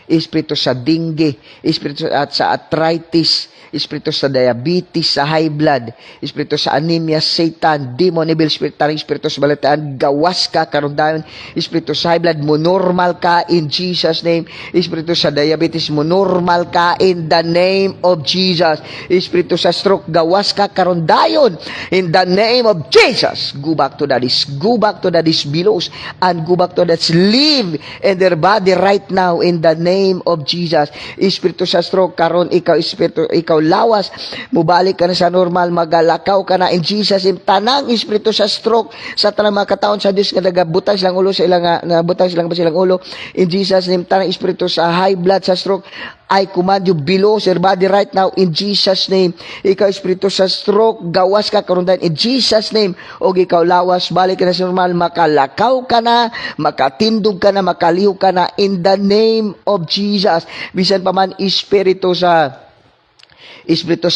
espiritu sa dengue, espiritu sa arthritis, espiritu sa diabetes, sa high blood, espiritu sa anemia, Satan, demon, evil spirit, taring espiritu sa balataan, gawas ka, karon dayon, espiritu sa high blood, mo normal ka in Jesus name, espiritu sa diabetes, mo normal ka in the name of Jesus, espiritu sa stroke, gawas ka, karon dayon, in the name of Jesus. Go back to this belows, and go back to that, live in their body right now, in the name of Jesus. Espiritu sa stroke, karon ikaw lawas, mubalik ka na sa normal, magalakaw ka na in Jesus name. Tanang espiritu sa stroke, sa tanang mga kataon sa Diyos nga nagabutang silang ulo sa ilang nabutang silang ulo in Jesus name. Tanang espiritu sa high blood, sa stroke, I command you below your body right now in Jesus name. Ikaw espiritu sa stroke, gawas ka karon in Jesus name. Og ikaw lawas, balik ka na sa normal, makalakaw ka na, makatindog ka na, makaliw ka na in the name of Jesus. Bisan pa man espiritu sa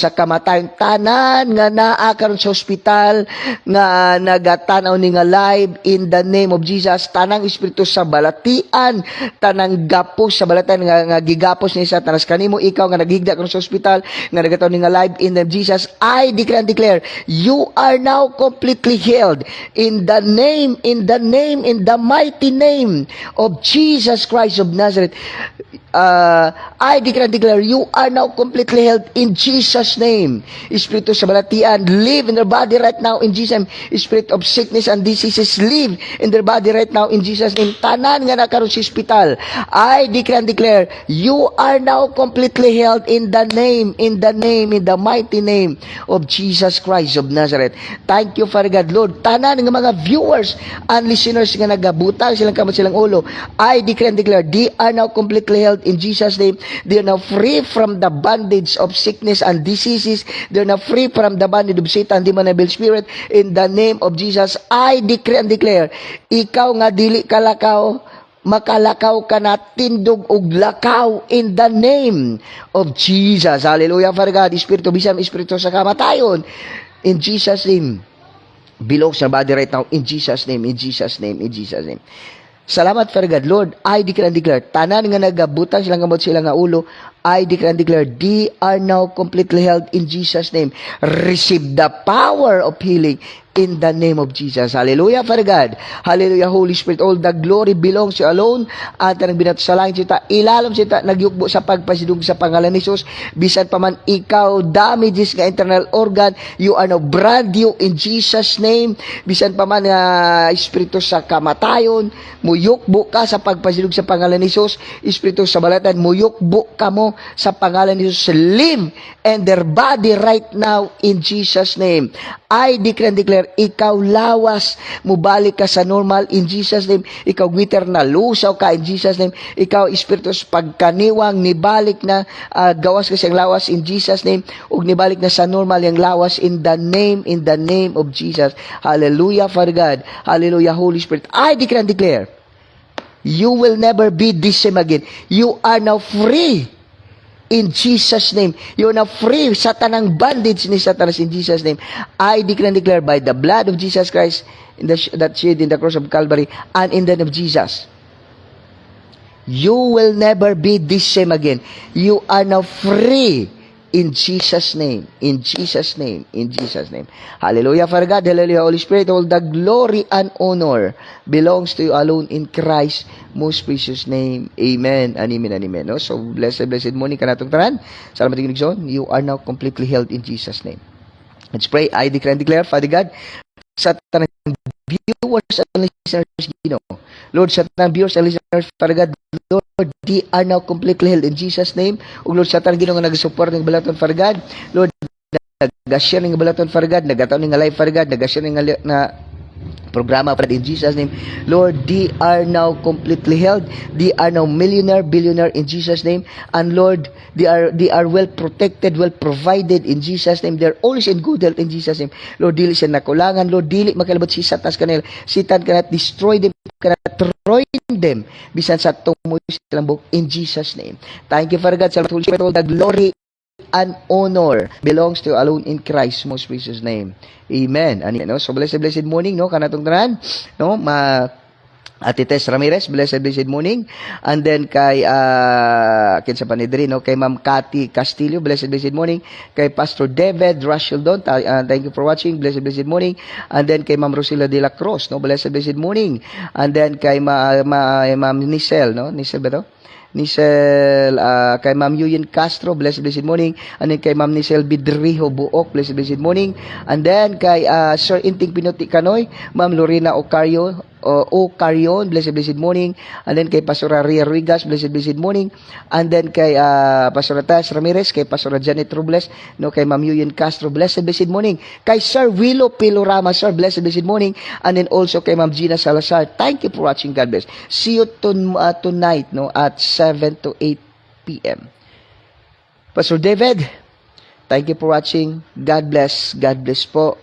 kamatayon, tanan nga naa karon sa ospital nga nagatanaw ni nga live in the name of Jesus. Tanang espiritu sa balatian, tanang gapos sa balatian nga gigapos ni Satanas kanimo, ikaw nga naghigda karon sa ospital nga nagatanaw ni nga live in the name of Jesus, I declare and declare, you are now completely healed in the mighty name of Jesus Christ of Nazareth. I declare and declare, you are now completely healed in Jesus' name. Espiritu sa balatian, live in their body right now in Jesus' name. Spirit of sickness and diseases, live in their body right now in Jesus' name. Tanan nga nakaroon sa hospital, I decree and declare, you are now completely healed in the mighty name of Jesus Christ of Nazareth. Thank you, Father God. Lord, tanan nga mga viewers and listeners nga nagabutang silang kamot silang ulo, I decree and declare, they are now completely healed in Jesus' name. They are now free from the bondage of sickness and diseases. They are now free from the bondage of Satan, demon, evil spirit. In the name of Jesus, I decree and declare, ikaw nga dili kalakaw, makalakaw ka na tindog og lakaw in the name of Jesus. Hallelujah, Father God. Espiritu bisam, espiritu sa kamatayon, in Jesus' name, belongs sa body right now, in Jesus' name, in Jesus' name, in Jesus' name. Salamat, Father God. Lord, I declare and declare, tanan nga nagabutang silang gamot sila nga ulo, I declare and declare, they are now completely healed in Jesus' name. Receive the power of healing in the name of Jesus. Hallelujah, Father God. Hallelujah, Holy Spirit. All the glory belongs to you alone. At ang binato sa langit sita, ilalom sita, nagyukbo sa pagpasidug sa pangalan ni Jesus. Bisan pa man ikaw, damages nga internal organ, you are now brand new in Jesus' name. Bisan pa man espiritu sa kamatayon, muyukbo ka sa pagpasidug sa pangalan ni Jesus. Espiritu sa balatan, muyukbo ka mo sa pangalan ni Jesus. Live and their body right now in Jesus' name. I declare and declare, ikaw lawas, mubalik ka sa normal in Jesus' name. Ikaw gwiter na lusaw ka in Jesus' name. Ikaw espiritu sa pagkaniwang, nibalik na gawas ka siyang lawas in Jesus' name. Ug nibalik na sa normal yung lawas in the name of Jesus. Hallelujah, Father God. Hallelujah, Holy Spirit. I declare and declare, you will never be the same again. You are now free. In Jesus' name, you are now free sa tanang bondage ni Satanas in Jesus' name. I declare and declare by the blood of Jesus Christ that shed in the cross of Calvary and in the name of Jesus, you will never be the same again. You are now free in Jesus' name. In Jesus' name. In Jesus' name. Hallelujah, Father God. Hallelujah, Holy Spirit. All the glory and honor belongs to you alone in Christ's most precious name. Amen. And amen and amen. No? So, blessed morning ka natong tanan. Salamat yung Ginoon. You are now completely healed in Jesus' name. Let's pray. I declare and declare, Father God, sa tanang viewers and listeners, Lord, sa tanang viewers and listeners, Father God, Lord, they are now completely healed in Jesus' name. O Lord, sa tanang Ginoo nga nag-support ng balaton, Father God, Lord, nag-share ng balaton, Father God, nagataon ng live, Father God, nag-share ng na programa para in Jesus' name. Lord, they are now completely healed. They are now millionaire, billionaire in Jesus' name. And Lord, they are well protected, well provided in Jesus' name. They're always in good health in Jesus' name. Lord, dili siya nakulangan. Lord, dili makalabot si Satanas kanila. Satan cannot destroy them, cannot ruin them. Bisan sa tumoy silang buhok in Jesus' name. Thank you, Father God. Salamat, Holy Spirit. All the glory and honor belongs to you alone in Christ's most precious name. Amen. No? So blessed morning, no, kanatong tanan, no, Ate Tess Ramirez, blessed morning. And then kay kinsa pa ni diri, no, kay Ma'am Cathy Castillo, blessed morning. Kay Pastor David Rashildon, thank you for watching, blessed morning. And then kay Ma'am Rosila de la Cruz, no, blessed morning. And then kay Ma'am Nisel, no, Nisel ba to? Nisel, kay Ma'am Yuyin Castro, blessed morning. And then kay Ma'am Nisel Bidriho Buok, blessed morning. And then kay Sir Inting Pinuti Canoy, Ma'am Lorena Ocarion, blessed morning. And then kay Pastora Ria Ruigas, blessed morning. And then kay Pastora Tess Ramirez, kay Pastora Janet Robles, no, kay Ma'am Yuyin Castro, blessed morning. Kay Sir Willow Pilorama, Sir, blessed morning. And then also kay Ma'am Gina Salazar. Thank you for watching. God bless. See you tonight, no, at 7 to 8 p.m. Pastor David, thank you for watching. God bless. God bless po.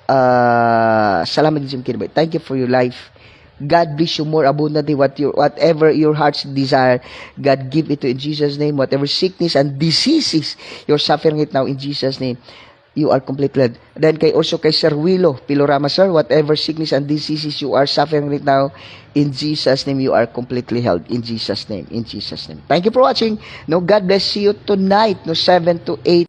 Salamat din sa kinabay. Thank you for your life. God bless you more abundantly. Whatever your heart's desire, God give it to in Jesus' name. Whatever sickness and diseases you're suffering it now in Jesus' name, you are completely. Then also kay Sir Willow Pilorama, Sir, whatever sickness and diseases you are suffering right now, in Jesus' name, you are completely healed. In Jesus' name. In Jesus' name. Thank you for watching. No, God bless you tonight, no, 7 to 8